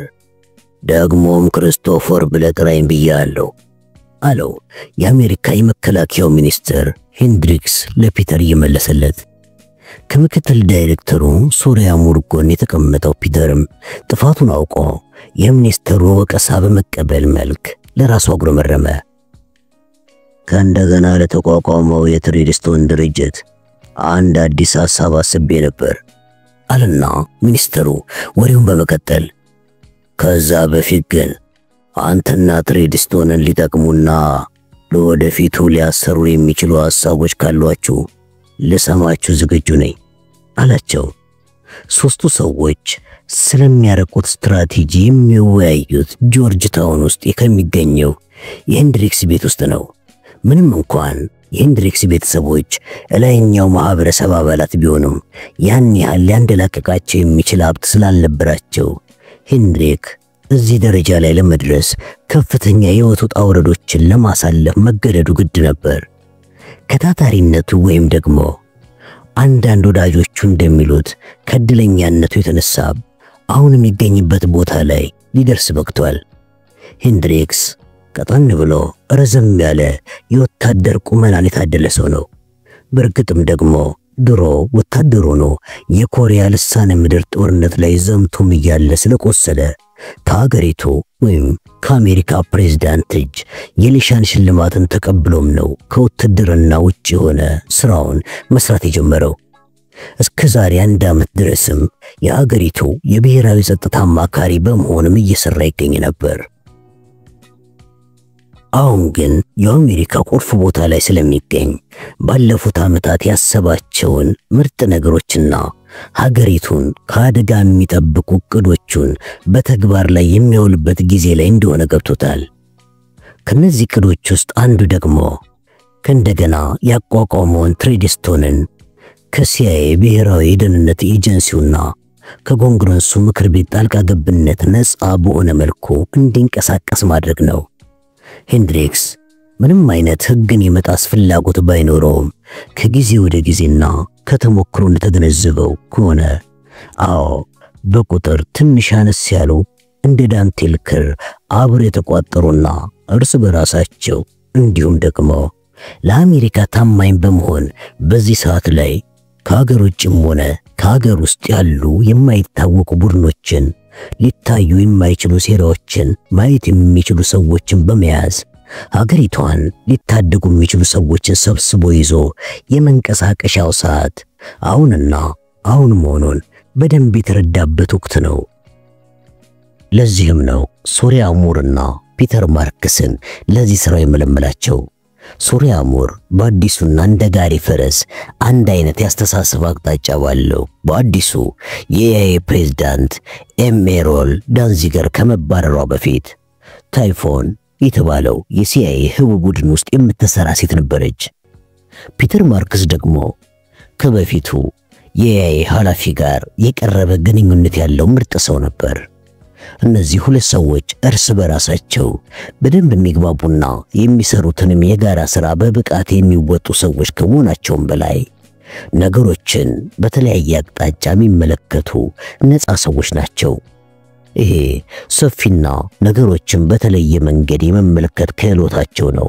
ደግሞም ክርስቶፈር ብለህ ጥራኝ ብያለሁ አለው የአሜሪካ የመከላከያው ሚኒስትር ሄንድሪክስ ለፒተር እየመለሰለት። ከምክትል ዳይሬክተሩ ሶሪያ ሙርጎን የተቀመጠው ፒተርም ጥፋቱን አውቆ የሚኒስትሩ ወቀሳ በመቀበል መልክ ለራሱ አጉረመረመ። ከእንደገና ለተቋቋመው የትሬድስቶን ድርጅት አንድ አዲስ ሐሳብ አስቤ ነበር አለና ሚኒስትሩ ወሬውን በመቀጠል ከዛ በፊት ግን አንተና ትሬድስቶንን ሊጠቅሙና ለወደፊቱ ሊያሰሩ የሚችሉ ሐሳቦች ካሏችሁ ልሰማችሁ ዝግጁ ነኝ አላቸው። ሶስቱ ሰዎች ስለሚያረቁት ስትራቴጂ የሚወያዩት ጆርጅ ታውን ውስጥ ከሚገኘው የሄንድሪክስ ቤት ውስጥ ነው። ምንም እንኳን የሄንድሪክስ ቤተሰቦች እላይኛው ማህበረሰብ አባላት ቢሆኑም ያን ያህል ሊያንደላቀቃቸው የሚችል ሀብት ስላልነበራቸው ሄንድሪክ እዚህ ደረጃ ላይ ለመድረስ ከፍተኛ የህይወት ውጣ ውረዶችን ለማሳለፍ መገደዱ ግድ ነበር። ከታታሪነቱ ወይም ደግሞ አንዳንድ ወዳጆቹ እንደሚሉት ከድለኛነቱ የተነሳ አሁን የሚገኝበት ቦታ ላይ ሊደርስ በቅቷል። ሄንድሪክስ ቀጠን ብሎ ረዘም ያለ የወታደር ቁመናን የታደለ ሰው ነው። በርግጥም ደግሞ ድሮ ወታደር ሆኖ የኮሪያ ልሳነ ምድር ጦርነት ላይ ዘምቶም እያለ ስለቆሰለ ከሀገሪቱ ወይም ከአሜሪካ ፕሬዝዳንት እጅ የሊሻን ሽልማትን ተቀብሎም ነው ከውትድርና ውጭ የሆነ ስራውን መስራት የጀመረው። እስከ ዛሬ 1 ዓመት ድረስም የሀገሪቱ የብሔራዊ ጸጥታ አማካሪ በመሆንም እየሰራ ይገኝ ነበር። አሁን ግን የአሜሪካ ቁልፍ ቦታ ላይ ስለሚገኝ ባለፉት ዓመታት ያሰባቸውን ምርጥ ነገሮችና ሀገሪቱን ከአደጋ የሚጠብቁ እቅዶቹን በተግባር ላይ የሚያውልበት ጊዜ ላይ እንደሆነ ገብቶታል። ከነዚህ እቅዶች ውስጥ አንዱ ደግሞ ከእንደገና ያቋቋመውን ትሬድስቶንን ከሲአይኤ ብሔራዊ የደህንነት ኤጀንሲውና ከኮንግረሱ ምክር ቤት ጣልቃ ገብነት ነፃ በሆነ መልኩ እንዲንቀሳቀስ ማድረግ ነው። ሄንድሪክስ ምንም አይነት ህግን የመጣስ ፍላጎት ባይኖረውም ከጊዜ ወደ ጊዜና ከተሞክሮ እንደተገነዘበው ከሆነ በቁጥር ትንሽ አነስ ያሉ እንደ ዳንቴል ክር አብረው የተቋጠሩና እርስ በራሳቸው እንዲሁም ደግሞ ለአሜሪካ ታማኝ በመሆን በዚህ ሰዓት ላይ ከሀገር ውጭም ሆነ ከሀገር ውስጥ ያሉ የማይታወቁ ቡድኖችን ሊታዩ የማይችሉ ሴራዎችን ማየት የሚችሉ ሰዎችን በመያዝ ሀገሪቷን ሊታደጉ የሚችሉ ሰዎችን ሰብስቦ ይዞ የመንቀሳቀሻው ሰዓት አሁንና አሁን መሆኑን በደንብ የተረዳበት ወቅት ነው። ለዚህም ነው ሶሪያ ሙርና ፒተር ማርክስን ለዚህ ስራው የመለመላቸው። ሶሪያ ሙር በአዲሱና እንደ ጋሪ ፈረስ አንድ አይነት ያስተሳሰብ አቅጣጫ ባለው በአዲሱ የሲአይኤ ፕሬዝዳንት ኤሜሮል ዳንዚገር ከመባረሯ በፊት ታይፎን የተባለው የሲአይኤ ህቡ ቡድን ውስጥ የምትሰራ ሴት ነበረች። ፒተር ማርክስ ደግሞ ከበፊቱ የሲአይኤ ኃላፊ ጋር የቀረበ ግንኙነት ያለው ምርጥ ሰው ነበር። እነዚህ ሁለት ሰዎች እርስ በራሳቸው በደንብ የሚግባቡና የሚሰሩትንም የጋራ ስራ በብቃት የሚወጡ ሰዎች ከመሆናቸውም በላይ ነገሮችን በተለያየ አቅጣጫ የሚመለከቱ ነፃ ሰዎች ናቸው። ይሄ ሰፊና ነገሮችን በተለየ መንገድ የመመልከት ክህሎታቸው ነው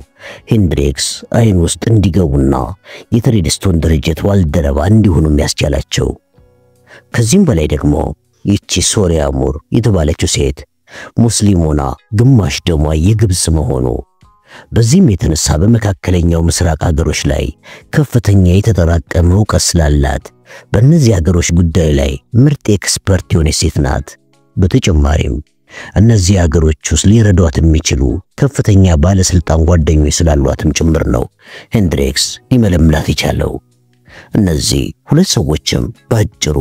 ሄንድሪክስ አይን ውስጥ እንዲገቡና የትሬድስቶን ድርጅት ባልደረባ እንዲሆኑ የሚያስቻላቸው። ከዚህም በላይ ደግሞ ይቺ ሶሪያ ሙር የተባለችው ሴት ሙስሊሞና ግማሽ ደሟ የግብጽ መሆኑ በዚህም የተነሳ በመካከለኛው ምስራቅ ሀገሮች ላይ ከፍተኛ የተጠራቀመ ዕውቀት ስላላት በእነዚህ ሀገሮች ጉዳይ ላይ ምርጥ ኤክስፐርት የሆነች ሴት ናት። በተጨማሪም እነዚህ ሀገሮች ውስጥ ሊረዷት የሚችሉ ከፍተኛ ባለስልጣን ጓደኞች ስላሏትም ጭምር ነው ሄንድሪክስ ሊመለምላት የቻለው። እነዚህ ሁለት ሰዎችም ባጭሩ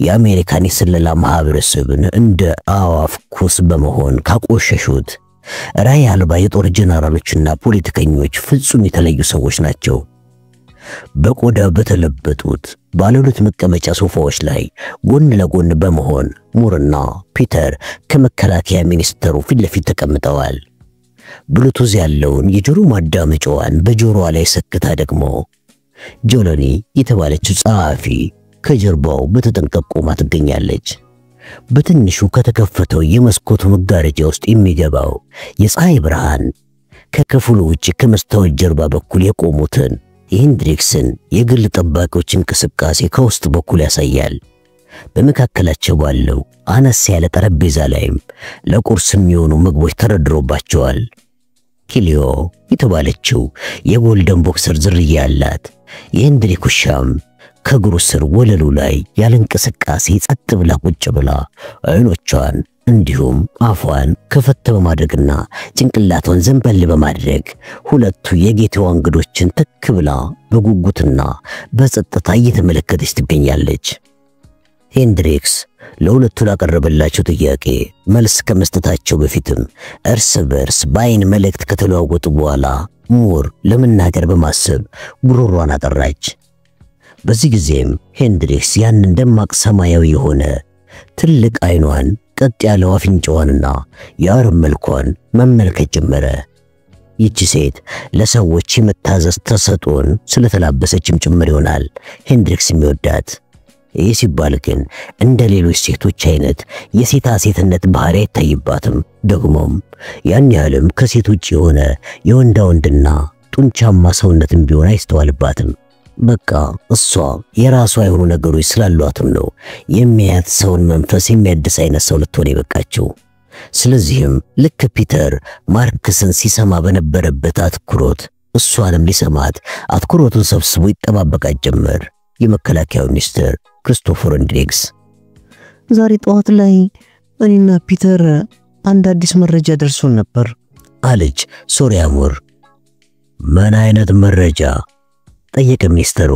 የአሜሪካን የስለላ ማህበረሰብን እንደ አዋፍ ኩስ በመሆን ካቆሸሹት ራዕይ አልባ የጦር ጀነራሎችና ፖለቲከኞች ፍጹም የተለዩ ሰዎች ናቸው። በቆዳ በተለበጡት ባለሁለት መቀመጫ ሶፋዎች ላይ ጎን ለጎን በመሆን ሙርና ፒተር ከመከላከያ ሚኒስተሩ ፊት ለፊት ተቀምጠዋል። ብሉቱዝ ያለውን የጆሮ ማዳመጫዋን በጆሮዋ ላይ ሰክታ ደግሞ ጆሎኒ የተባለችው ጸሐፊ ከጀርባው በተጠንቀቅ ቆማ ትገኛለች። በትንሹ ከተከፈተው የመስኮቱ መጋረጃ ውስጥ የሚገባው የፀሐይ ብርሃን ከክፍሉ ውጭ ከመስታወት ጀርባ በኩል የቆሙትን የሄንድሪክስን የግል ጠባቂዎች እንቅስቃሴ ከውስጥ በኩል ያሳያል። በመካከላቸው ባለው አነስ ያለ ጠረጴዛ ላይም ለቁርስ የሚሆኑ ምግቦች ተደርድሮባቸዋል። ኪሊዮ የተባለችው የጎልደን ቦክሰር ዝርያ ያላት የሄንድሪክ ውሻም ከእግሩ ስር ወለሉ ላይ ያለ እንቅስቃሴ ጸጥ ብላ ቁጭ ብላ አይኖቿን እንዲሁም አፏን ከፈት በማድረግና ጭንቅላቷን ዘንበል በማድረግ ሁለቱ የጌታዋ እንግዶችን ተክ ብላ በጉጉትና በጸጥታ እየተመለከተች ትገኛለች። ሄንድሪክስ ለሁለቱ ላቀረበላቸው ጥያቄ መልስ ከመስጠታቸው በፊትም እርስ በርስ በአይን መልእክት ከተለዋወጡ በኋላ ሙር ለመናገር በማሰብ ጉሮሯን አጠራች። በዚህ ጊዜም ሄንድሪክስ ያንን ደማቅ ሰማያዊ የሆነ ትልቅ አይኗን ቀጥ ያለው አፍንጫዋንና የአረም መልኳን መመልከት ጀመረ። ይቺ ሴት ለሰዎች የመታዘዝ ተሰጥኦን ስለተላበሰችም ጭምር ይሆናል ሄንድሪክስ የሚወዳት። ይህ ሲባል ግን እንደ ሌሎች ሴቶች አይነት የሴታ ሴትነት ባህሪ አይታይባትም። ደግሞም ያን ያህልም ከሴት ውጭ የሆነ የወንዳ ወንድና ጡንቻማ ሰውነትም ቢሆን አይስተዋልባትም። በቃ እሷ የራሷ የሆኑ ነገሮች ስላሏትም ነው የሚያያት ሰውን መንፈስ የሚያድስ አይነት ሰው ልትሆን የበቃችው። ስለዚህም ልክ ፒተር ማርክስን ሲሰማ በነበረበት አትኩሮት እሷንም ሊሰማት አትኩሮቱን ሰብስቦ ይጠባበቃት ጀመር የመከላከያ ሚኒስትር ክሪስቶፈር ሄንድሪክስ። ዛሬ ጠዋት ላይ እኔና ፒተር አንድ አዲስ መረጃ ደርሶን ነበር አለች ሶሪያ ሙር። ምን አይነት መረጃ? ጠየቀ ሚኒስተሩ።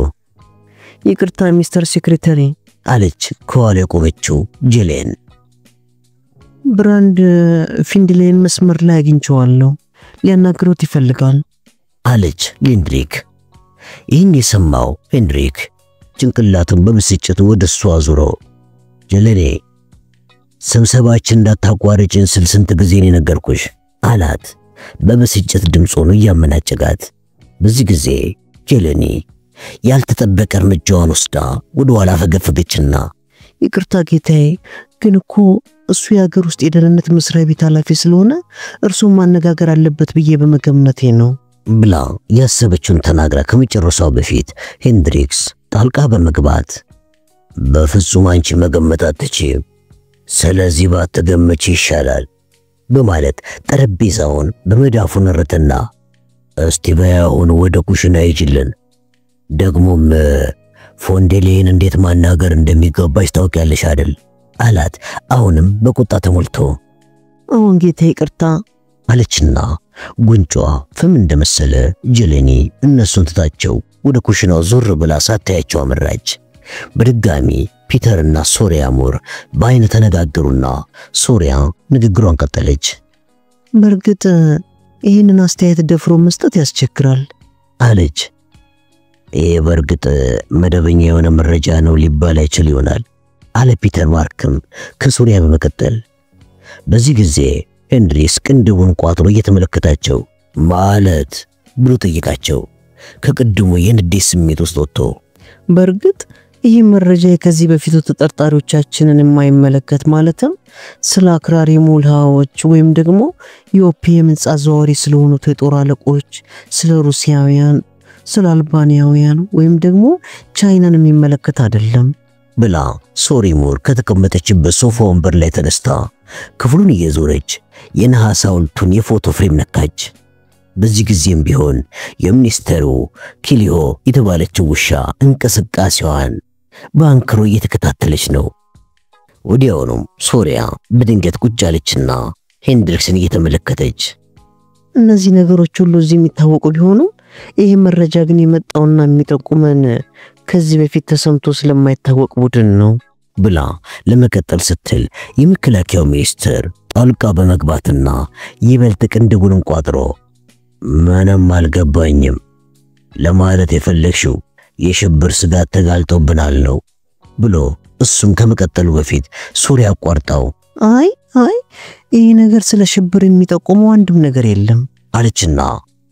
ይቅርታ ሚስተር ሴክሬታሪ አለች ከኋላ የቆመችው ጄሌን። ብራንድ ፊንድሌን መስመር ላይ አግኝቼዋለሁ፣ ሊያናግሮት ይፈልጋል አለች ሄንድሪክ። ይህን የሰማው ሄንድሪክ ጭንቅላቱን በብስጭት ወደሱ አዙሮ ጄሌኔ ስብሰባችን እንዳታቋርጭን ስል ስንት ጊዜ ነው ነገርኩሽ አላት በብስጭት ድምፁን እያመናጨጋት። በዚህ ጊዜ ጄሌኒ ያልተጠበቀ እርምጃዋን ወስዳ ወደ ኋላ ፈገፈገችና ይቅርታ ጌታዬ፣ ግን እኮ እሱ የሀገር ውስጥ የደህንነት መስሪያ ቤት ኃላፊ ስለሆነ እርሱን ማነጋገር አለበት ብዬ በመገመቴ ነው ብላ ያሰበችውን ተናግራ ከመጨረሻው በፊት ሄንድሪክስ ጣልቃ በመግባት በፍጹም አንቺ መገመት አትችይም፣ ስለዚህ ባትገመች ይሻላል በማለት ጠረጴዛውን በመዳፉ ነረተና እስቲ በያሁን ወደ ኩሽና ይጅልን፣ ደግሞም ፎንዴሌን እንዴት ማናገር እንደሚገባሽ ታውቂያለሽ አይደል አላት። አሁንም በቁጣ ተሞልቶ አሁን ጌታ ይቅርታ አለችና ጉንጯ ፍም እንደመሰለ ጀለኒ እነሱን ትታቸው ወደ ኩሽናው ዞር ብላ ሳታያቸው አመራች። በድጋሚ ፒተርና ሶሪያ ሙር በአይነ ተነጋገሩና ሶሪያ ንግግሯን ቀጠለች። በእርግጥ ይህንን አስተያየት ደፍሮ መስጠት ያስቸግራል አለች። ይሄ በእርግጥ መደበኛ የሆነ መረጃ ነው ሊባል አይችል ይሆናል አለ ፒተር ማርክም ከሶሪያ በመቀጠል። በዚህ ጊዜ ሄንድሪክስ ቅንድቡን ቋጥሮ እየተመለከታቸው ማለት ብሎ ጠየቃቸው ከቅድሙ የንዴት ስሜት ውስጥ ወጥቶ። በእርግጥ ይህ መረጃ ከዚህ በፊቱ ተጠርጣሪዎቻችንን የማይመለከት ማለትም ስለ አክራሪ ሙልሃዎች ወይም ደግሞ የኦፒየም ዕፅ አዘዋዋሪ ስለሆኑት የጦር አለቆች፣ ስለ ሩሲያውያን፣ ስለ አልባንያውያን ወይም ደግሞ ቻይናን የሚመለከት አይደለም ብላ ሶሪ ሙር ከተቀመጠችበት ሶፋ ወንበር ላይ ተነስታ ክፍሉን እየዞረች የነሐስ ሐውልቱን የፎቶ ፍሬም ነካች። በዚህ ጊዜም ቢሆን የሚኒስተሩ ኪሊዮ የተባለችው ውሻ እንቅስቃሴዋን በአንክሮ እየተከታተለች ነው። ወዲያውኑም ሶሪያ በድንገት ቁጭ አለችና ሄንድሪክስን እየተመለከተች እነዚህ ነገሮች ሁሉ እዚህ የሚታወቁ ቢሆኑም ይህ መረጃ ግን የመጣውና የሚጠቁመን ከዚህ በፊት ተሰምቶ ስለማይታወቅ ቡድን ነው ብላ ለመቀጠል ስትል የመከላከያው ሚኒስትር ጣልቃ በመግባትና ይበልጥ ቅንድቡን ቋጥሮ ምንም አልገባኝም ለማለት የፈለግሽው የሽብር ስጋት ተጋልጦብናል ነው ብሎ እሱም ከመቀጠሉ በፊት ሶሪያ አቋርጣው አይ ይህ ነገር ስለ ሽብር የሚጠቁመው አንድም ነገር የለም አለችና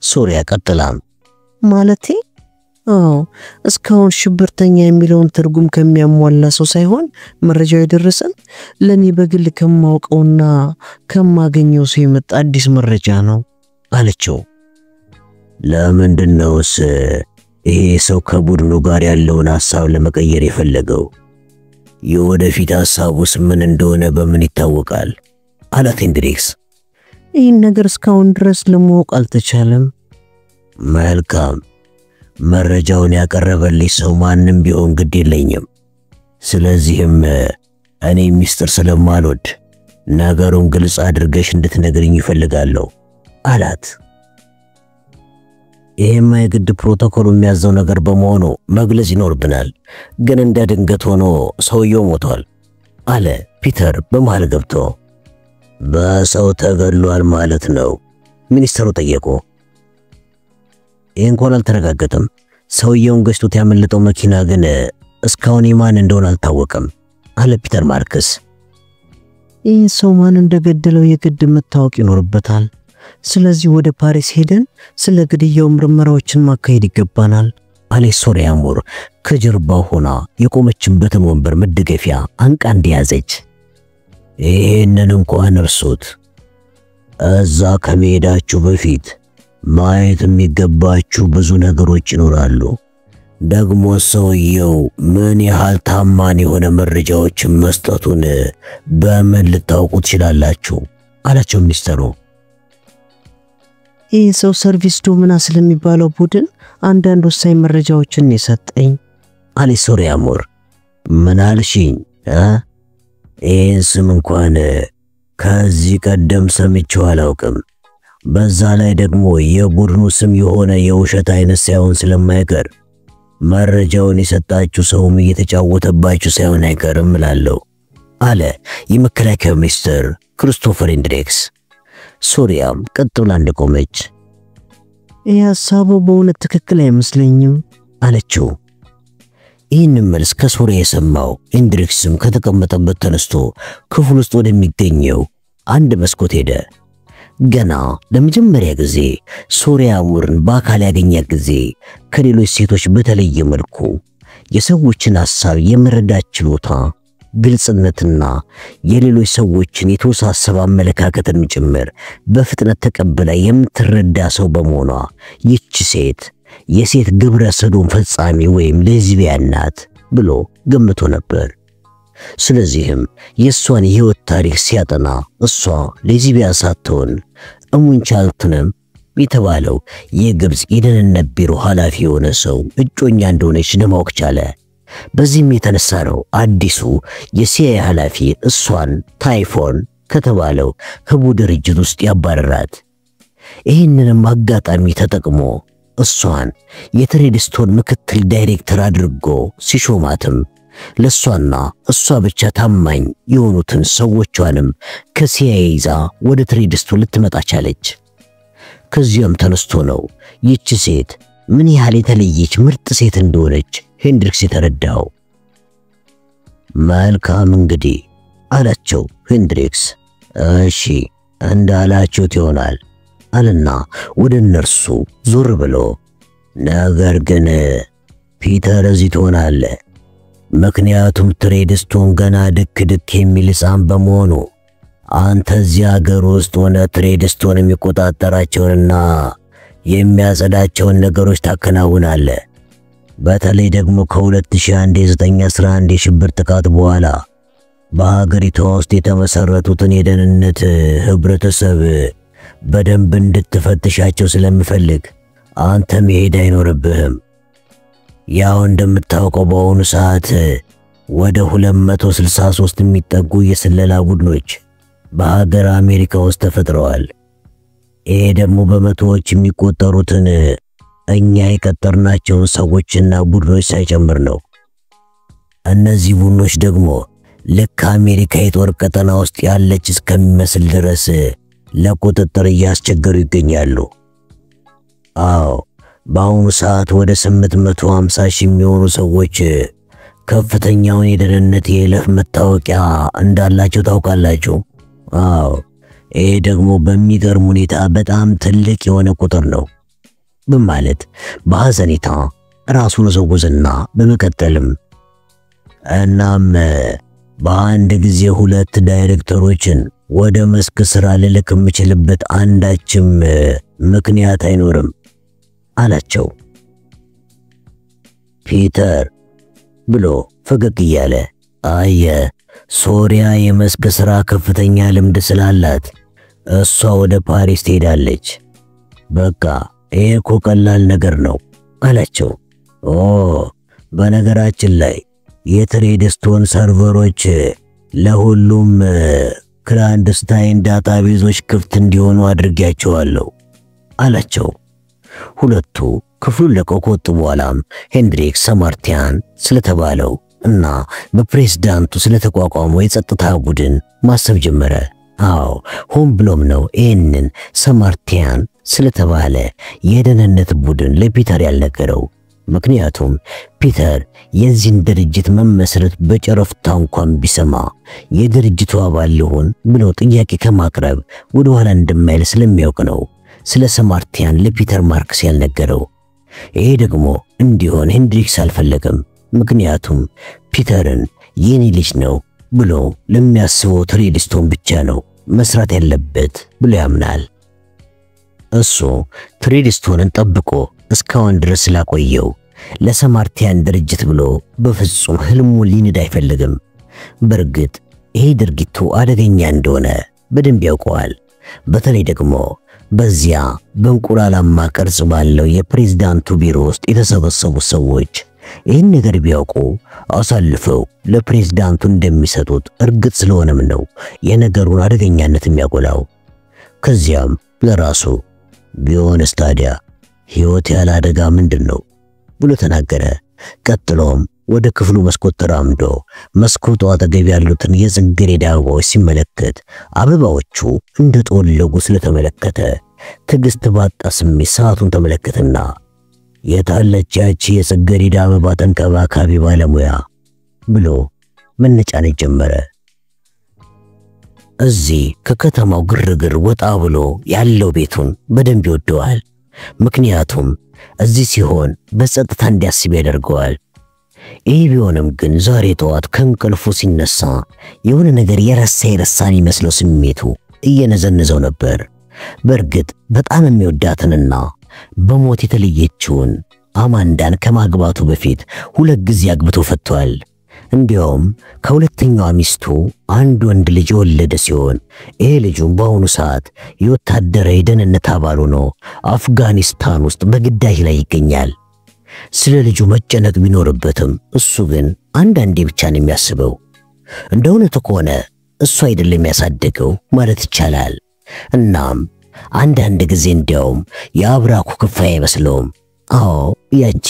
ሶሪያ ቀጥላም ማለቴ እስካሁን ሽብርተኛ የሚለውን ትርጉም ከሚያሟላ ሰው ሳይሆን መረጃው የደረሰን ለኔ በግል ከማውቀውና ከማገኘው ሰው የመጣ አዲስ መረጃ ነው አለችው። ለምንድነውስ ይሄ ሰው ከቡድኑ ጋር ያለውን ሐሳብ ለመቀየር የፈለገው? የወደፊት ሐሳቡስ ምን እንደሆነ በምን ይታወቃል? አላት ሄንድሪክስ። ይህን ነገር እስካሁን ድረስ ለማወቅ አልተቻለም። መልካም፣ መረጃውን ያቀረበልኝ ሰው ማንም ቢሆን ግድ የለኝም። ስለዚህም እኔ ሚስጥር ስለማልወድ ነገሩን ግልጽ አድርገሽ እንድትነግሪኝ ይፈልጋለሁ አላት። ይሄማ የግድ ፕሮቶኮሉ የሚያዘው ነገር በመሆኑ መግለጽ ይኖርብናል፣ ግን እንደ ድንገት ሆኖ ሰውየው ሞቷል አለ ፒተር በመሃል ገብቶ። በሰው ተገድሏል ማለት ነው? ሚኒስትሩ ጠየቁ። ይህ እንኳን አልተረጋገጠም። ሰውየውን ገጭቶት ያመለጠው መኪና ግን እስካሁን የማን እንደሆነ አልታወቀም አለ ፒተር ማርክስ። ይህ ሰው ማን እንደገደለው የግድ መታወቅ ይኖርበታል። ስለዚህ ወደ ፓሪስ ሄደን ስለ ግድያው ምርመራዎችን ማካሄድ ይገባናል አለ ሶሪያ ሙር ከጀርባው ሆና የቆመችበትን ወንበር መደገፊያ አንቃ እንደያዘች። ይሄንን እንኳን እርሱት። እዛ ከመሄዳችሁ በፊት ማየት የሚገባችሁ ብዙ ነገሮች ይኖራሉ። ደግሞ ሰውየው ምን ያህል ታማኝ የሆነ መረጃዎችን መስጠቱን በምን ልታውቁ ትችላላችሁ አላቸው ሚኒስትሩ። ይህ ሰው ሰርቪስ ዶምና ስለሚባለው ቡድን አንዳንድ ወሳኝ መረጃዎችን የሰጠኝ አለ ሶሪያ ሙር። ምን አልሽኝ? ይህን ስም እንኳን ከዚህ ቀደም ሰምቼው አላውቅም። በዛ ላይ ደግሞ የቡድኑ ስም የሆነ የውሸት አይነት ሳይሆን ስለማይቀር መረጃውን የሰጣችሁ ሰውም እየተጫወተባችሁ ሳይሆን አይቀርም እላለሁ አለ የመከላከያ ሚኒስትር ክሪስቶፈር ሄንድሪክስ። ሶሪያም ቀጥ ብላ እንደቆመች ይህ ሐሳቡ በእውነት ትክክል አይመስለኝም አለችው። ይህን መልስ ከሶሪያ የሰማው ሄንድሪክስም ከተቀመጠበት ተነስቶ ክፍል ውስጥ ወደሚገኘው አንድ መስኮት ሄደ። ገና ለመጀመሪያ ጊዜ ሶሪያ ሙርን በአካል ያገኛት ጊዜ ከሌሎች ሴቶች በተለየ መልኩ የሰዎችን ሐሳብ የመረዳት ችሎታ ግልጽነትና የሌሎች ሰዎችን የተወሳሰበ አመለካከትን ጭምር በፍጥነት ተቀብላ የምትረዳ ሰው በመሆኗ ይህች ሴት የሴት ግብረ ሰዶም ፈጻሚ ወይም ሌዝቢያን ናት ብሎ ገምቶ ነበር። ስለዚህም የሷን የህይወት ታሪክ ሲያጠና እሷ ሌዝቢያን ሳትሆን እሙን ቻልትንም የተባለው የግብጽ የደህንነት ቢሮ ኃላፊ የሆነ ሰው እጮኛ እንደሆነች ለማወቅ ቻለ። በዚህም የተነሳ ነው አዲሱ የሲአይኤ ኃላፊ እሷን ታይፎን ከተባለው ህቡ ድርጅት ውስጥ ያባረራት። ይህንንም አጋጣሚ ተጠቅሞ እሷን የትሬድስቶን ምክትል ዳይሬክተር አድርጎ ሲሾማትም ለሷና እሷ ብቻ ታማኝ የሆኑትን ሰዎቿንም ከሲአይኤ ይዛ ወደ ትሬድስቶን ልትመጣ ቻለች። ከዚያም ተነስቶ ነው ይህች ሴት ምን ያህል የተለየች ምርጥ ሴት እንደሆነች ሄንድሪክስ የተረዳው። መልካም እንግዲህ አላቸው ሄንድሪክስ። እሺ እንዳላችሁት ይሆናል አለና ወደ እነርሱ ዞር ብሎ ነገር ግን ፒተር እዚህ ትሆናለህ፣ ምክንያቱም ትሬድስቶን ገና ድክ የሚል ሕፃን በመሆኑ አንተ እዚህ ሀገር ውስጥ ሆነ ትሬድስቶን የሚቆጣጠራቸውንና የሚያጸዳቸውን ነገሮች ታከናውናለህ። በተለይ ደግሞ ከ2001 የ911 የሽብር ጥቃት በኋላ በሀገሪቷ ውስጥ የተመሰረቱትን የደህንነት ህብረተሰብ በደንብ እንድትፈትሻቸው ስለምፈልግ አንተ መሄድ አይኖርብህም። ያው እንደምታውቀው በአሁኑ ሰዓት ወደ 263 የሚጠጉ የስለላ ቡድኖች በሀገር አሜሪካ ውስጥ ተፈጥረዋል። ይሄ ደግሞ በመቶዎች የሚቆጠሩትን እኛ የቀጠርናቸውን ሰዎችና ቡድኖች ሳይጨምር ነው። እነዚህ ቡድኖች ደግሞ ልክ አሜሪካ የጦር ቀጠና ውስጥ ያለች እስከሚመስል ድረስ ለቁጥጥር እያስቸገሩ ይገኛሉ። አዎ በአሁኑ ሰዓት ወደ 850 ሺህ የሚሆኑ ሰዎች ከፍተኛውን የደህንነት የይለፍ መታወቂያ እንዳላቸው ታውቃላችሁ። አዎ ይሄ ደግሞ በሚገርም ሁኔታ በጣም ትልቅ የሆነ ቁጥር ነው በማለት በሐዘኔታ ራሱን ዘውዝና በመቀጠልም እናም በአንድ ጊዜ 2 ዳይሬክተሮችን ወደ መስክ ስራ ልልክ የምችልበት አንዳችም ምክንያት አይኖርም አላቸው። ፒተር ብሎ ፈገግ እያለ አየ ሶሪያ የመስክ ስራ ከፍተኛ ልምድ ስላላት እሷ ወደ ፓሪስ ትሄዳለች። በቃ ይሄ እኮ ቀላል ነገር ነው አላቸው። በነገራችን ላይ የትሬድስቶን ሰርቨሮች ለሁሉም ክላንድስታይን ዳታቤዞች ክፍት እንዲሆኑ አድርጌያቸዋለሁ አላቸው። ሁለቱ ክፍሉን ለቀው ከወጡ በኋላም ሄንድሪክስ ሰማርቲያን ስለተባለው እና በፕሬዝዳንቱ ስለተቋቋመው የጸጥታ ቡድን ማሰብ ጀመረ። አዎ ሆን ብሎም ነው ይህንን ሰማርቲያን ስለተባለ የደህንነት ቡድን ለፒተር ያልነገረው። ምክንያቱም ፒተር የዚህን ድርጅት መመስረት በጨረፍታ እንኳን ቢሰማ የድርጅቱ አባል ሊሆን ብሎ ጥያቄ ከማቅረብ ወደ ኋላ እንደማይል ስለሚያውቅ ነው ስለ ሰማርቲያን ለፒተር ማርክስ ያልነገረው። ይሄ ደግሞ እንዲሆን ሄንድሪክስ አልፈለገም። ምክንያቱም ፒተርን የኔ ልጅ ነው ብሎ ለሚያስበው ትሬድስቶን ብቻ ነው መስራት ያለበት ብሎ ያምናል። እሱ ትሬድስቶንን ጠብቆ እስካሁን ድረስ ስላቆየው ለሰማርቲያን ድርጅት ብሎ በፍጹም ህልሙን ሊንድ አይፈልግም። በርግጥ ይሄ ድርጊቱ አደገኛ እንደሆነ በደንብ ያውቀዋል። በተለይ ደግሞ በዚያ በእንቁላላማ ቅርጽ ባለው የፕሬዝዳንቱ ቢሮ ውስጥ የተሰበሰቡ ሰዎች ይህን ነገር ቢያውቁ አሳልፈው ለፕሬዝዳንቱ እንደሚሰጡት እርግጥ ስለሆነም ነው የነገሩን አደገኛነት የሚያጎላው። ከዚያም ለራሱ ቢሆንስ ታዲያ ህይወት ያለ አደጋ ምንድነው ብሎ ተናገረ። ቀጥሎም ወደ ክፍሉ መስኮት ተራምዶ መስኮቱ አጠገብ ያሉትን የጽጌረዳ አበባዎች ሲመለከት አበባዎቹ እንደጠወለጉ ስለተመለከተ ትዕግስት ባጣ ስሜት ሰዓቱን ተመለከተና የታለች ያቺ የጽጌረዳ አበባ ተንከባካቢ ባለሙያ ብሎ መነጫነጭ ጀመረ። እዚህ ከከተማው ግርግር ወጣ ብሎ ያለው ቤቱን በደንብ ይወደዋል። ምክንያቱም እዚህ ሲሆን በጸጥታ እንዲያስብ ያደርገዋል። ይህ ቢሆንም ግን ዛሬ ጠዋት ከእንቅልፉ ሲነሳ የሆነ ነገር የረሳን ይመስለው ስሜቱ እየነዘነዘው ነበር። በእርግጥ በጣም የሚወዳትንና በሞት የተለየችውን አማንዳን ከማግባቱ በፊት 2 ጊዜ አግብቶ ፈቷል። እንዲያውም ከሁለተኛዋ ሚስቱ አንድ ወንድ ልጅ የወለደ ሲሆን ይሄ ልጁም በአሁኑ ሰዓት የወታደራዊ ደህንነት አባል ሆኖ አፍጋኒስታን ውስጥ በግዳጅ ላይ ይገኛል። ስለ ልጁ መጨነቅ ቢኖርበትም እሱ ግን አንዳንዴ ብቻ ነው የሚያስበው። እንደ እውነቱ ከሆነ እሱ አይደለም ያሳደገው ማለት ይቻላል። እናም አንዳንድ ጊዜ እንዲያውም የአብራኩ ክፋይ አይመስለውም። አዎ ያቺ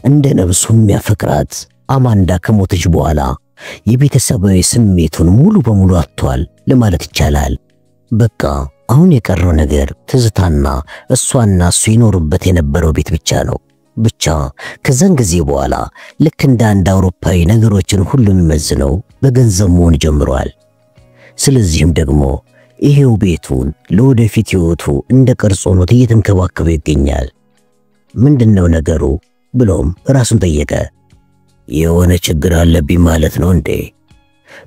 እንደ ነብሱ የሚያፈቅራት አማንዳ ከሞተች በኋላ የቤተሰባዊ ስሜቱን ሙሉ በሙሉ አጥቷል ለማለት ይቻላል። በቃ አሁን የቀረው ነገር ትዝታና እሷና እሱ ይኖሩበት የነበረው ቤት ብቻ ነው። ብቻ ከዛን ጊዜ በኋላ ልክ እንደ አንድ አውሮፓዊ ነገሮችን ሁሉ የሚመዝነው በገንዘብ መሆን ጀምሯል። ስለዚህም ደግሞ ይሄው ቤቱን ለወደፊት ህይወቱ እንደ ቅርጽ ሆኖት እየተንከባከበ ይገኛል። ምንድነው ነገሩ ብሎም ራሱን ጠየቀ። የሆነ ችግር አለብኝ ማለት ነው እንዴ?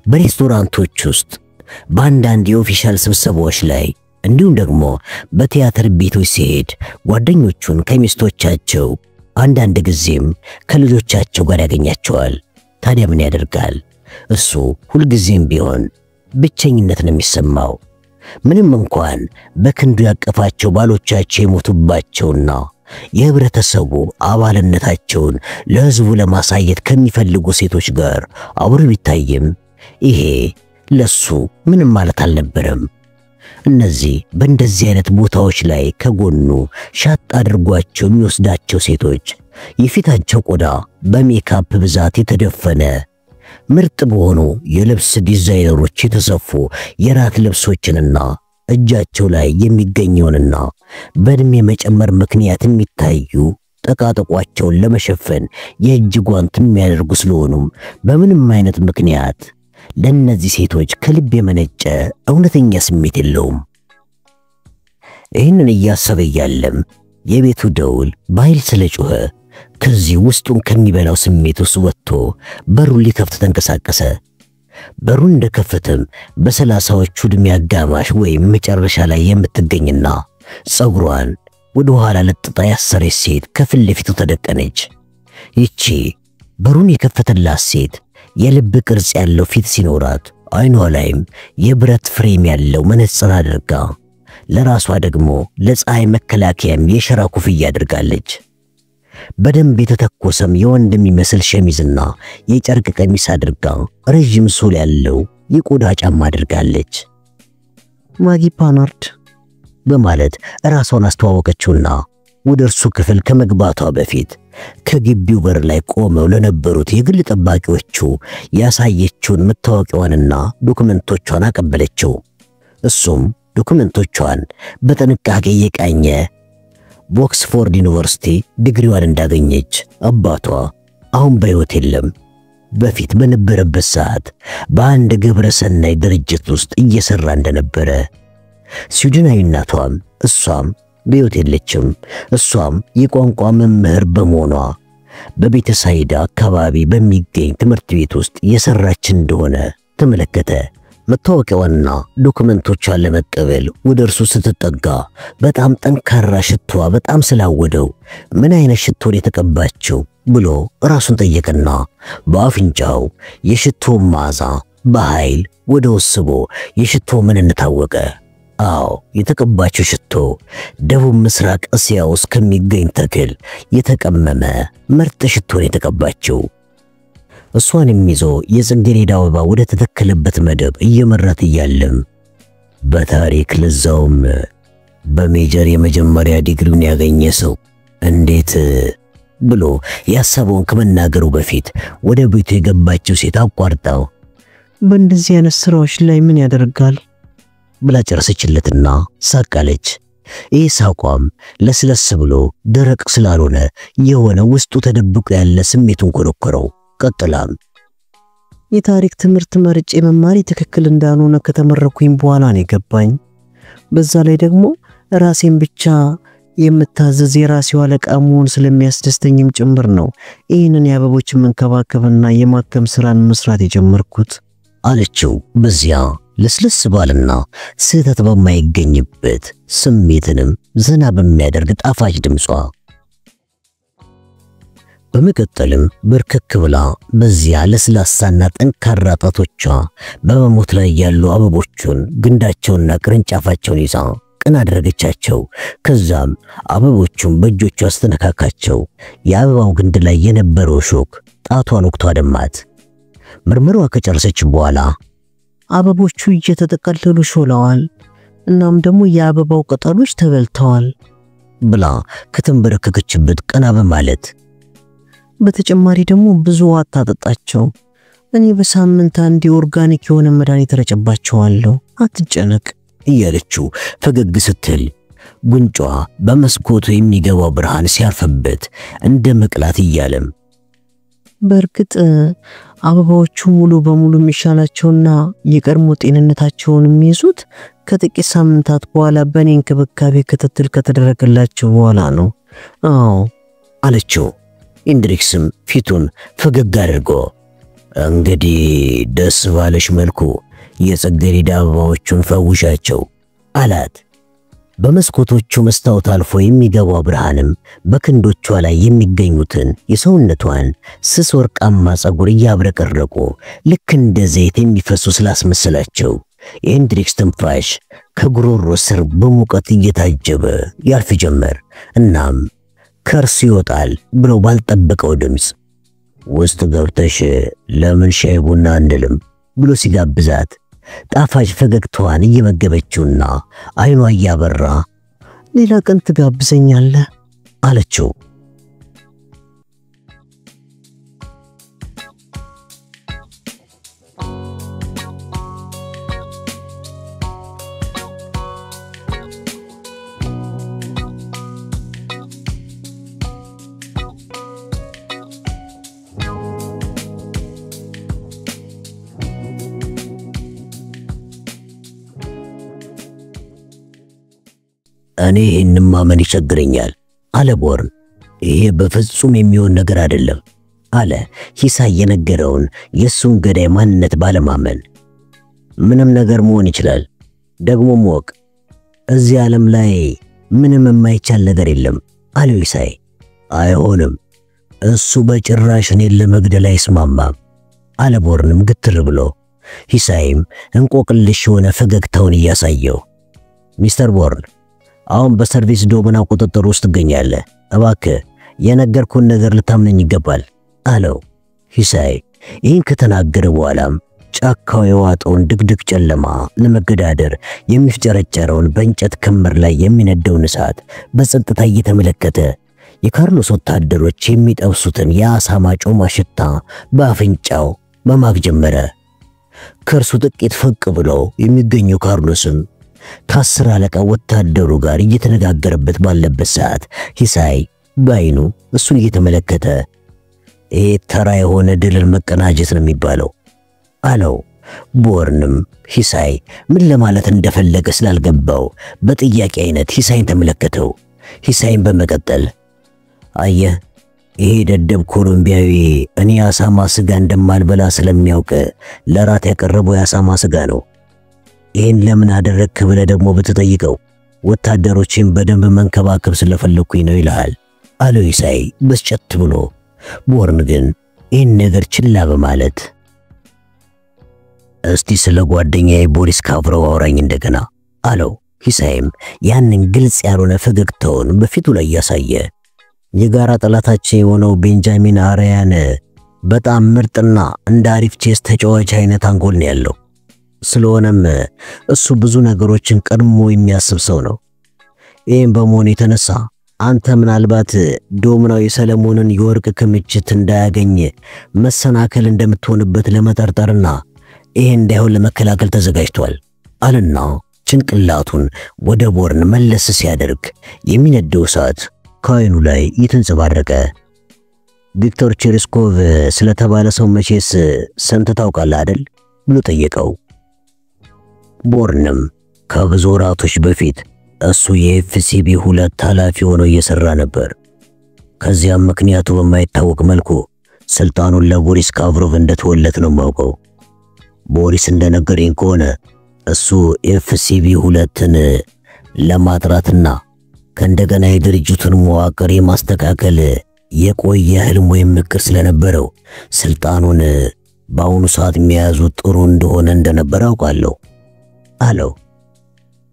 በሬስቶራንቶች ውስጥ በአንዳንድ የኦፊሻል ስብሰባዎች ላይ እንዲሁም ደግሞ በቲያትር ቤቶች ሲሄድ ጓደኞቹን ከሚስቶቻቸው አንዳንድ ጊዜም ከልጆቻቸው ጋር ያገኛቸዋል። ታዲያ ምን ያደርጋል? እሱ ሁልጊዜም ቢሆን ብቸኝነት ነው የሚሰማው። ምንም እንኳን በክንዱ ያቀፋቸው ባሎቻቸው የሞቱባቸውና የህብረተሰቡ አባልነታቸውን ለህዝቡ ለማሳየት ከሚፈልጉ ሴቶች ጋር አብሮ ቢታይም ይሄ ለሱ ምንም ማለት አልነበረም። እነዚህ በእንደዚህ አይነት ቦታዎች ላይ ከጎኑ ሻጥ አድርጓቸው የሚወስዳቸው ሴቶች የፊታቸው ቆዳ በሜካፕ ብዛት የተደፈነ ምርጥ በሆኑ የልብስ ዲዛይነሮች የተሰፉ የራት ልብሶችንና እጃቸው ላይ የሚገኘውንና በእድሜ መጨመር ምክንያት የሚታዩ ጠቃጠቋቸውን ለመሸፈን የእጅ ጓንት የሚያደርጉ ስለሆኑም በምንም አይነት ምክንያት ለነዚህ ሴቶች ከልብ የመነጨ እውነተኛ ስሜት የለውም። ይህንን እያሰበ ያለም የቤቱ ደውል በኃይል ስለጮኸ ከዚህ ውስጡን ከሚበላው ስሜት ውስጥ ወጥቶ በሩን ሊከፍት ተንቀሳቀሰ። በሩን እንደከፈተም በ30ዎቹ ዕድሜ አጋማሽ ወይም መጨረሻ ላይ የምትገኝና ጸጉሯን ወደ ኋላ ለጥጣ ያሰረች ሴት ከፊት ለፊቱ ተደቀነች። ይቺ በሩን የከፈተላት ሴት የልብ ቅርጽ ያለው ፊት ሲኖራት አይኗ ላይም የብረት ፍሬም ያለው መነጽር አድርጋ ለራሷ ደግሞ ለፀሐይ መከላከያም የሸራ ኮፍያ አድርጋለች። በደንብ የተተኮሰም የወንድ የሚመስል ሸሚዝና የጨርቅ ቀሚስ አድርጋ ረጅም ሶል ያለው የቆዳ ጫማ አድርጋለች። ማጊ ፓናርድ በማለት ራሷን አስተዋወቀችውና ወደ እርሱ ክፍል ከመግባቷ በፊት ከግቢው በር ላይ ቆመው ለነበሩት የግል ጠባቂዎቹ ያሳየችውን መታወቂያዋንና ዶክመንቶቿን አቀበለችው። እሱም ዶክመንቶቿን በጥንቃቄ የቃኘ በኦክስፎርድ ዩኒቨርሲቲ ዲግሪዋን እንዳገኘች አባቷ አሁን በሕይወት የለም። በፊት በነበረበት ሰዓት በአንድ ግብረ ሰናይ ድርጅት ውስጥ እየሰራ እንደነበረ፣ ስዊድናዊ እናቷም እሷም በሕይወት የለችም። እሷም የቋንቋ መምህር በመሆኗ በቤተሳይዳ አካባቢ በሚገኝ ትምህርት ቤት ውስጥ የሰራች እንደሆነ ተመለከተ። መታወቂያዋንና ዶክመንቶቿን ለመቀበል ወደ እርሱ ስትጠጋ በጣም ጠንካራ ሽቶዋ በጣም ስላወደው ምን አይነት ሽቶን የተቀባችው ብሎ ራሱን ጠየቀና በአፍንጫው የሽቶ መዓዛ በኃይል ወደ ወስቦ የሽቶ ምንነት ታወቀ። አዎ የተቀባችው ሽቶ ደቡብ ምስራቅ እስያ ውስጥ ከሚገኝ ተክል የተቀመመ ምርጥ ሽቶን የተቀባችው። እሷን የሚይዘው የጽጌረዳ አበባ ወደ ተተከለበት መደብ እየመራት እያለም በታሪክ ለዛውም በሜጀር የመጀመሪያ ዲግሪውን ያገኘ ሰው እንዴት ብሎ ያሰበውን ከመናገሩ በፊት ወደ ቤቱ የገባችው ሴት አቋርጣው በእንደዚህ አይነት ስራዎች ላይ ምን ያደርጋል ብላ ጨረሰችለትና ሳቃለች። ይህ ሳቋም ለስለስ ብሎ ደረቅ ስላልሆነ የሆነ ውስጡ ተደብቆ ያለ ስሜቱን ኮረኮረው። ቀጥላም የታሪክ ትምህርት መርጬ መማሪ ትክክል እንዳልሆነ ከተመረኩኝ በኋላ ነው የገባኝ። በዛ ላይ ደግሞ ራሴን ብቻ የምታዘዝ የራሴው አለቃ መሆን ስለሚያስደስተኝም ጭምር ነው ይህንን የአበቦችን መንከባከብና የማከም ስራን መስራት የጀመርኩት አለችው በዚያ ለስለስ ባልና ስህተት በማይገኝበት ስሜትንም ዘና በሚያደርግ ጣፋጭ ድምጿ። በመቀጠልም በርከክ ብላ በዚያ ለስላሳና ጠንካራ ጣቶቿ በመሞት ላይ ያሉ አበቦቹን ግንዳቸውና ቅርንጫፋቸውን ይዛ ቀና አደረገቻቸው። ከዛም አበቦቹን በእጆቿ አስተነካካቸው። የአበባው ግንድ ላይ የነበረው ሾክ ጣቷን ወቅቷ ደማት። ምርመራዋ ከጨረሰች በኋላ አበቦቹ እየተጠቀለሉ ሾለዋል፣ እናም ደግሞ የአበባው ቅጠሎች ተበልተዋል ብላ ከተንበረከከችበት ቀና በማለት በተጨማሪ ደግሞ ብዙ ውሃ አታጠጣቸው። እኔ በሳምንት አንዴ ኦርጋኒክ የሆነ መድኃኒት ረጨባቸዋለሁ፣ አትጨነቅ እያለችው ፈገግ ስትል ጉንጯ በመስኮቱ የሚገባው ብርሃን ሲያርፍበት እንደ መቅላት እያለም በእርግጥ አበባዎቹ ሙሉ በሙሉ የሚሻላቸውና የቀድሞ ጤንነታቸውን የሚይዙት ከጥቂት ሳምንታት በኋላ በእኔ እንክብካቤ ክትትል ከተደረገላቸው በኋላ ነው። አዎ አለችው። ኢንድሪክስም ፊቱን ፈገግ አድርጎ እንግዲህ ደስ ባለሽ መልኩ የጽጌረዳ አበባዎቹን ፈውሻቸው አላት። በመስኮቶቹ መስታወት አልፎ የሚገባው ብርሃንም በክንዶቿ ላይ የሚገኙትን የሰውነቷን ስስ ወርቃማ ጸጉር እያብረቀረቁ ልክ እንደ ዘይት የሚፈሱ ስላስመሰላቸው የኢንድሪክስ ትንፋሽ ከጉሮሮ ስር በሙቀት እየታጀበ ያልፍ ጀመር። እናም ከርሱ ይወጣል ብሎ ባልጠበቀው ድምፅ ውስጥ ገብተሽ ለምን ሻይ ቡና አንልም ብሎ ሲጋብዛት ጣፋጭ ፈገግታዋን እየመገበችውና አይኗ እያበራ ሌላ ቀን ትጋብዘኛለህ አለችው። እኔ ይህንን ማመን ይቸግረኛል አለ ቦርን። ይሄ በፍጹም የሚሆን ነገር አይደለም አለ ሂሳይ የነገረውን የሱን ገዳይ ማንነት ባለማመን። ምንም ነገር መሆን ይችላል፣ ደግሞ ሞቅ እዚህ ዓለም ላይ ምንም የማይቻል ነገር የለም አለ ሂሳይ። አይሆንም፣ እሱ በጭራሽ እኔን ለመግደል አይስማማም አለ ቦርንም ግትር ብሎ። ሂሳይም እንቆቅልሽ የሆነ ፈገግታውን እያሳየው ሚስተር ቦርን አሁን በሰርቪስ ዶመና ቁጥጥር ውስጥ ትገኛለህ። እባክህ የነገርኩን ነገር ልታምነኝ ይገባል አለው። ሂሳይ ይህን ከተናገረ በኋላም ጫካው የዋጠውን ድቅድቅ ጨለማ ለመገዳደር የሚፍጨረጨረውን በእንጨት ክምር ላይ የሚነደውን እሳት በጸጥታ እየተመለከተ የካርሎስ ወታደሮች የሚጠብሱትን የአሳማ ጮማ ሽታ በአፍንጫው መማግ ጀመረ። ከእርሱ ጥቂት ፈቅ ብሎ የሚገኘው ካርሎስም ከ10 አለቃ ወታደሩ ጋር እየተነጋገረበት ባለበት ሰዓት ሂሳይ ባይኑ እሱን እየተመለከተ ይሄ ተራ የሆነ ድልን መቀናጀት ነው የሚባለው አለው። ቦርንም ሂሳይ ምን ለማለት እንደፈለገ ስላልገባው በጥያቄ አይነት ሂሳይን ተመለከተው። ሂሳይን በመቀጠል አየህ፣ ይሄ ደደብ ኮሎምቢያዊ እኔ አሳማ ስጋ እንደማልበላ ስለሚያውቅ ለራት ያቀረበው የአሳማ ስጋ ነው። ይሄን ለምን አደረግክ ብለህ ደግሞ ብትጠይቀው ወታደሮችን በደንብ መንከባከብ ስለፈለኩኝ ነው ይላል አለው ሂሳይ በስጨት ብሎ። ቦርን ግን ይህን ነገር ችላ በማለት እስቲ ስለ ጓደኛዬ ቦሪስ ካቭሮቭ አውራኝ እንደገና አለው። ሂሳይም ያንን ግልጽ ያልሆነ ፈገግታውን በፊቱ ላይ ያሳየ የጋራ ጠላታችን የሆነው ቤንጃሚን አሪያን በጣም ምርጥና እንደ አሪፍ ቼስ ተጫዋች አይነት አንጎል ነው ያለው። ስለሆነም እሱ ብዙ ነገሮችን ቀድሞ የሚያስብ ሰው ነው። ይህም በመሆኑ የተነሳ አንተ ምናልባት ዶምናው የሰለሞንን የወርቅ ክምችት እንዳያገኝ መሰናከል እንደምትሆንበት ለመጠርጠርና ይሄ እንዳይሆን ለመከላከል ተዘጋጅቷል አለና ጭንቅላቱን ወደ ቦርን መለስ ሲያደርግ የሚነደው እሳት ከዓይኑ ላይ የተንጸባረቀ። ቪክቶር ቼርስኮቭ ስለተባለ ሰው መቼስ ሰምተህ ታውቃለህ አይደል ብሎ ጠየቀው። ቦርንም ከብዙ ወራቶች በፊት እሱ የኤፍሲቢ 2 ኃላፊ ሆኖ እየሰራ ነበር። ከዚያም ምክንያቱ በማይታወቅ መልኩ ስልጣኑን ለቦሪስ ካቭሮቭ እንደተወለት ነው ማውቀው። ቦሪስ እንደነገረኝ ከሆነ እሱ ኤፍሲቢ 2ን ለማጥራትና ከእንደገና የድርጅቱን መዋቅር የማስተካከል የቆየ ህልም ወይም ምክር ስለነበረው ስልጣኑን በአሁኑ ሰዓት የሚያዙ ጥሩ እንደሆነ እንደነበር አውቃለሁ አለው።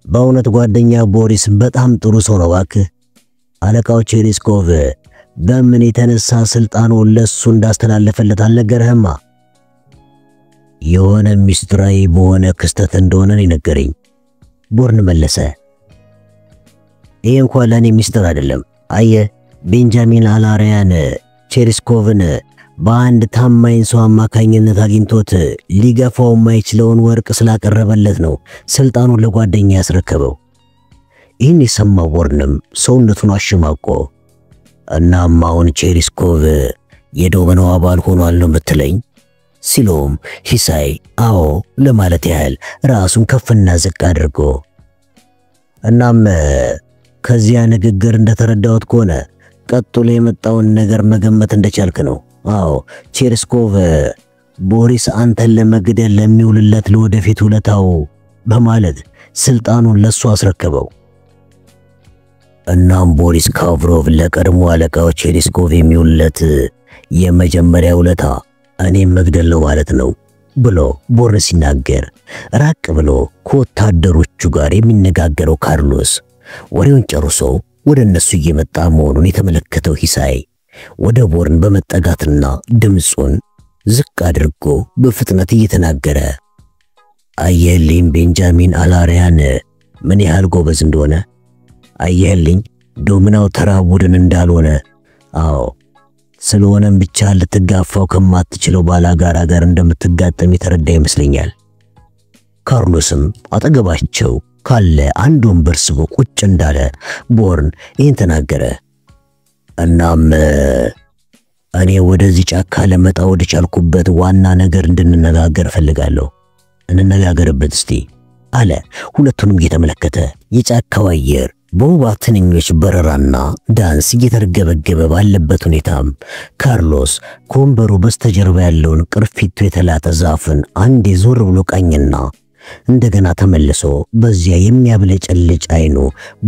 በእውነት ጓደኛ ቦሪስ በጣም ጥሩ ሰው ነው እባክህ። አለቃው ቼሪስኮቭ በምን የተነሳ ስልጣኑን ለሱ እንዳስተላለፈለት አልነገረህማ? የሆነ ሚስጥራዊ በሆነ ክስተት እንደሆነ ነገረኝ። ቦርን መለሰ። ይሄ እንኳን ለኔ ሚስጥር አይደለም። አየህ ቤንጃሚን አላሪያን ቼሪስኮቭን በአንድ ታማኝ ሰው አማካኝነት አግኝቶት ሊገፋው የማይችለውን ወርቅ ስላቀረበለት ነው ስልጣኑን ለጓደኛ ያስረከበው። ይህን የሰማው ቦርንም ሰውነቱን አሽማቆ እናም አሁን ቼሪስኮቭ የዶመናው አባል ሆኗል ነው የምትለኝ ሲሎም ሂሳይ አዎ ለማለት ያህል ራሱን ከፍና ዝቅ አድርጎ እናም ከዚያ ንግግር እንደተረዳሁት ከሆነ ቀጥሎ የመጣውን ነገር መገመት እንደቻልክ ነው። አዎ ቼሪስኮቭ ቦሪስ አንተን ለመግደል ለሚውልለት ለወደፊት ውለታው በማለት ስልጣኑን ለሱ አስረከበው። እናም ቦሪስ ካቭሮቭ ለቀድሞ አለቃው ቼሪስኮቭ የሚውልለት የመጀመሪያ ውለታ እኔም መግደል ነው ማለት ነው ብሎ ቦርን ሲናገር ራቅ ብሎ ከወታደሮቹ ጋር የሚነጋገረው ካርሎስ ወሬውን ጨርሶ ወደ እነሱ እየመጣ መሆኑን የተመለከተው ሂሳይ ወደ ቦርን በመጠጋትና ድምጹን ዝቅ አድርጎ በፍጥነት እየተናገረ አየህልኝ ቤንጃሚን አላሪያን ምን ያህል ጎበዝ እንደሆነ አየህልኝ ዶምናው ተራ ቡድን እንዳልሆነ። አዎ ስለሆነም ብቻ ልትጋፋው ከማትችለው ባላጋራ ጋር እንደምትጋጠም የተረዳ ይመስለኛል። ካርሎስም አጠገባቸው ካለ አንድ ወንበር ስቦ ቁጭ እንዳለ ቦርን ይህን ተናገረ። እናም እኔ ወደዚህ ጫካ ለመጣ ወደ ቻልኩበት ዋና ነገር እንድንነጋገር ፈልጋለሁ። እንነጋገርበት እስቲ አለ ሁለቱንም እየተመለከተ። የጫካው አየር በውባ ትንኞች በረራና ዳንስ እየተርገበገበ ባለበት ሁኔታም ካርሎስ ከወንበሩ በስተጀርባ ያለውን ቅርፊቱ የተላጠ ዛፍን አንዴ ዞር ብሎ ቃኝና እንደገና ተመልሶ በዚያ የሚያብለጨልጭ አይኑ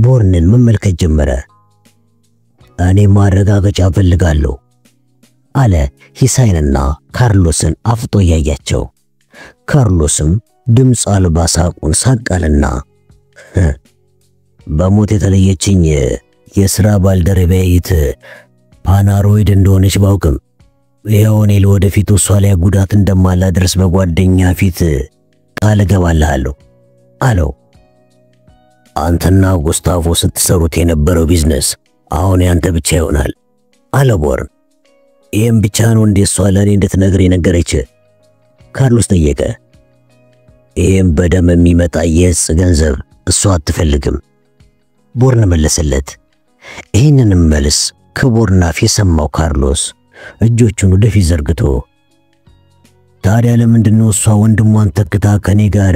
ቦርንን መመልከት ጀመረ። እኔ ማረጋገጫ ፈልጋለሁ አለ ሂሳይንና ካርሎስን አፍጦ ያያቸው። ካርሎስም ድምጽ አልባ ሳቁን ሳቃልና በሞት የተለየችኝ የሥራ ባልደረባይት ፓናሮይድ እንደሆነች ባውቅም ይሄው እኔ ለወደፊቱ እሷ ላይ ጉዳት እንደማላደርስ በጓደኛ ፊት ቃል እገባልሃለሁ አለው። አንተና ጉስታቮ ስትሰሩት የነበረው ቢዝነስ አሁን ያንተ ብቻ ይሆናል አለ ቦርን። ይሄም ብቻ ነው እንዴ እሷ ለኔ እንድትነግር የነገረች? ካርሎስ ጠየቀ። ይሄም በደም የሚመጣ የዕፅ ገንዘብ እሷ አትፈልግም ቦርን መለሰለት። ይህንንም መልስ ከቦርን አፍ የሰማው ካርሎስ እጆቹን ወደፊት ዘርግቶ ታዲያ ለምንድነው እሷ ወንድሟን ተክታ ከኔ ጋር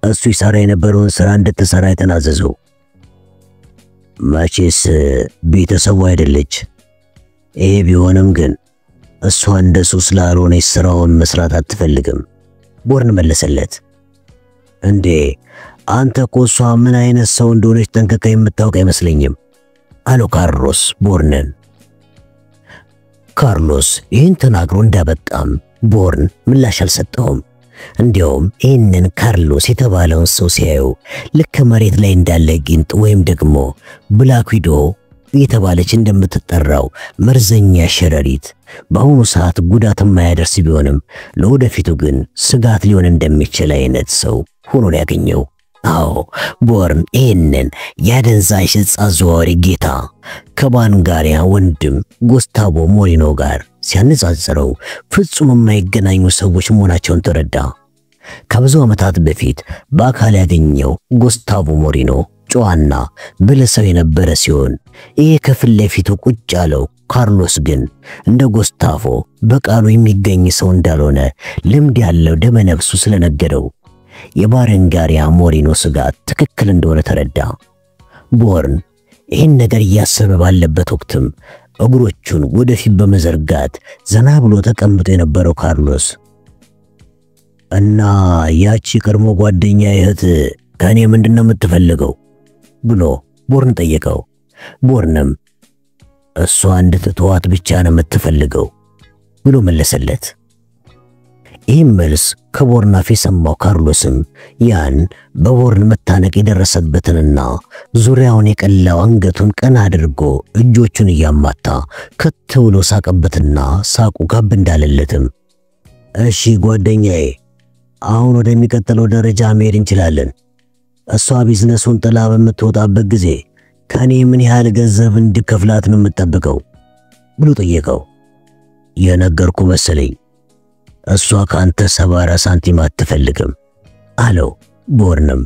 እሱ ይሰራ የነበረውን ስራ እንድትሰራ የተናዘዘው? መቼስ ቤተሰቡ አይደለች። ይሄ ቢሆንም ግን እሷ እንደሱ ስላልሆነች ስራውን መስራት አትፈልግም ቦርን መለሰለት። እንዴ አንተ እኮ እሷ ምን አይነት ሰው እንደሆነች ጠንቅቀ የምታውቅ አይመስለኝም አለው ካርሎስ ቦርንን። ካርሎስ ይህን ተናግሮ እንዳበቃም ቦርን ምላሽ አልሰጠውም። እንዲያውም ይህንን ካርሎስ የተባለውን ሰው ሲያዩ ልክ መሬት ላይ እንዳለ ጊንጥ ወይም ደግሞ ብላክ ዊዶ የተባለች እንደምትጠራው መርዘኛ ሸረሪት በአሁኑ ሰዓት ጉዳት የማያደርስ ቢሆንም ለወደፊቱ ግን ስጋት ሊሆን እንደሚችል አይነት ሰው ሆኖ ያገኘው። አዎ ቦርን ይህንን ያደንዛዥ ዕፅ አዘዋዋሪ ጌታ ከባንጋሪያ ወንድም ጉስታቮ ሞሪኖ ጋር ሲያነጻጽረው ፍጹም የማይገናኙ ሰዎች መሆናቸውን ተረዳ። ከብዙ ዓመታት በፊት በአካል ያገኘው ጉስታቮ ሞሪኖ ጨዋና ብልህ ሰው የነበረ ሲሆን ይሄ ከፊት ለፊቱ ቁጭ ያለው ካርሎስ ግን እንደ ጉስታቮ በቃሉ የሚገኝ ሰው እንዳልሆነ ልምድ ያለው ደመነፍሱ ስለነገረው የባረንጋሪያ ሞሪኖ ስጋት ትክክል እንደሆነ ተረዳ። ቦርን ይህን ነገር እያሰበ ባለበት ወቅትም እግሮቹን ወደፊት በመዘርጋት ዘና ብሎ ተቀምጦ የነበረው ካርሎስ እና ያቺ ቀድሞ ጓደኛ እህት ከኔ ምንድነው የምትፈልገው ብሎ ቦርን ጠየቀው። ቦርንም እሷ እንድትተዋት ብቻ ነው የምትፈልገው ብሎ መለሰለት። ይህም መልስ ከቦርን አፍ የሰማው ካርሎስም ያን በቦርን መታነቅ የደረሰበትንና ዙሪያውን የቀላው አንገቱን ቀና አድርጎ እጆቹን እያማታ ከት ብሎ ሳቀበትና ሳቁ ጋብ እንዳለለትም እሺ ጓደኛዬ አሁን ወደሚቀጥለው ደረጃ መሄድ እንችላለን። እሷ ቢዝነሱን ጥላ በምትወጣበት ጊዜ ከኔ ምን ያህል ገንዘብ እንድከፍላት ነው የምትጠብቀው ብሎ ጠየቀው። የነገርኩ መሰለኝ እሷ ካንተ 70 ሳንቲም አትፈልግም አለው ቦርንም።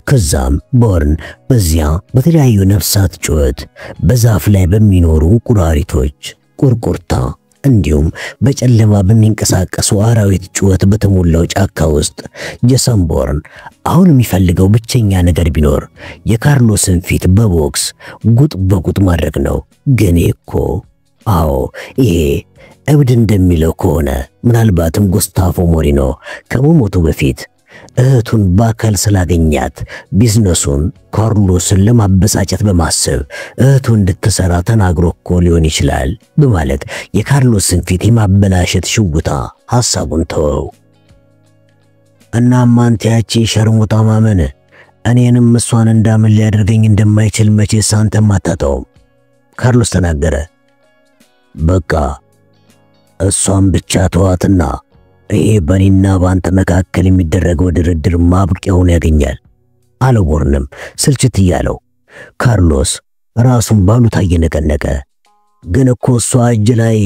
ከዛም ቦርን በዚያ በተለያዩ ነፍሳት ጩኸት በዛፍ ላይ በሚኖሩ እንቁራሪቶች ቁርቁርታ እንዲሁም በጨለማ በሚንቀሳቀሱ አራዊት ጩኸት በተሞላው ጫካ ውስጥ ጄሰን ቦርን አሁን የሚፈልገው ብቸኛ ነገር ቢኖር የካርሎስን ፊት በቦክስ ጉጥ በጉጥ ማድረግ ነው። ግን ይሄ እብድ እንደሚለው ከሆነ ምናልባትም ጉስታፎ ሞሪኖ ከመሞቱ በፊት እህቱን በአካል ስላገኛት ቢዝነሱን ካርሎስን ለማበሳጨት በማሰብ እህቱ እንድትሰራ ተናግሮ እኮ ሊሆን ይችላል በማለት የካርሎስን ፊት የማበላሸት ሽውታ ሐሳቡን ተወው። እናም አንተ ያቺ ሸርሙጣ ማመን እኔንም እሷን እንዳምን ሊያደርገኝ እንደማይችል መቼስ አንተም አታጣውም ካርሎስ ተናገረ። በቃ እሷን ብቻ ተዋትና ይሄ በኔና ባንተ መካከል የሚደረገው ድርድር ማብቂያውን ያገኛል አለ ቦርንም ስልችት እያለው። ካርሎስ ራሱን ባሉታ እየነቀነቀ ግን እኮ እሷ እጅ ላይ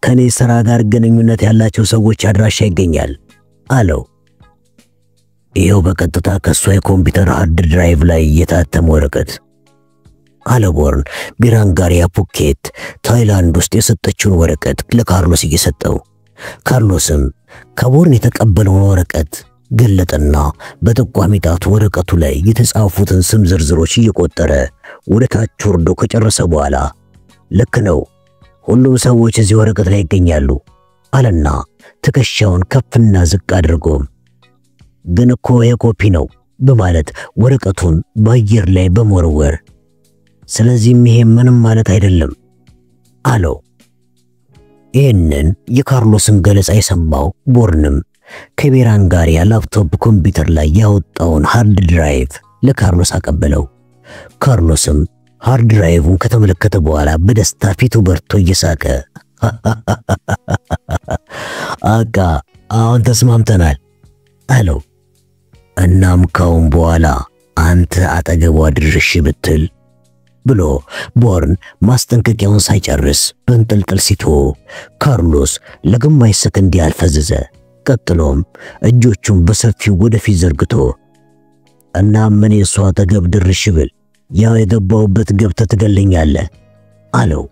ከኔ ሥራ ጋር ግንኙነት ያላቸው ሰዎች አድራሻ ይገኛል አለው። ይሄው በቀጥታ ከሷ የኮምፒውተር ሃርድ ድራይቭ ላይ የታተመ ወረቀት አለ ቦርን ቢራንጋሪያ ፑኬት ታይላንድ ውስጥ የሰጠችውን ወረቀት ለካርሎስ እየሰጠው። ካርሎስም ከቦርን የተቀበለውን ወረቀት ገለጠና በጠቋሚ ጣቱ ወረቀቱ ላይ የተጻፉትን ስም ዝርዝሮች እየቆጠረ ወደ ታች ወርዶ ከጨረሰ በኋላ ልክ ነው ሁሉም ሰዎች እዚህ ወረቀት ላይ ይገኛሉ አለና ትከሻውን ከፍና ዝቅ አድርጎ ግን እኮ የኮፒ ነው በማለት ወረቀቱን በአየር ላይ በመወርወር ስለዚህ ይሄ ምንም ማለት አይደለም አለው። ይህንን የካርሎስን ገለጻ የሰማው ቦርንም ከቤራንጋሪያ ላፕቶፕ ኮምፒውተር ላይ ያወጣውን ሃርድ ድራይቭ ለካርሎስ አቀበለው። ካርሎስም ሃርድ ድራይቭን ከተመለከተ በኋላ በደስታ ፊቱ በርቶ እየሳቀ አቃ አሁን ተስማምተናል አለው። እናም ካሁን በኋላ አንተ አጠገቧ ድርሽ ብትል ብሎ ቦርን ማስጠንቀቂያውን ሳይጨርስ በእንጥልጥል ሲቶ ካርሎስ ለግማሽ ሰከንድ ያልፈዘዘ። ቀጥሎም እጆቹን በሰፊው ወደፊት ዘርግቶ እና ምን የሷ አጠገብ ድርሽ ብል ያው የገባውበት ገብተህ ትገለኛለህ አለው።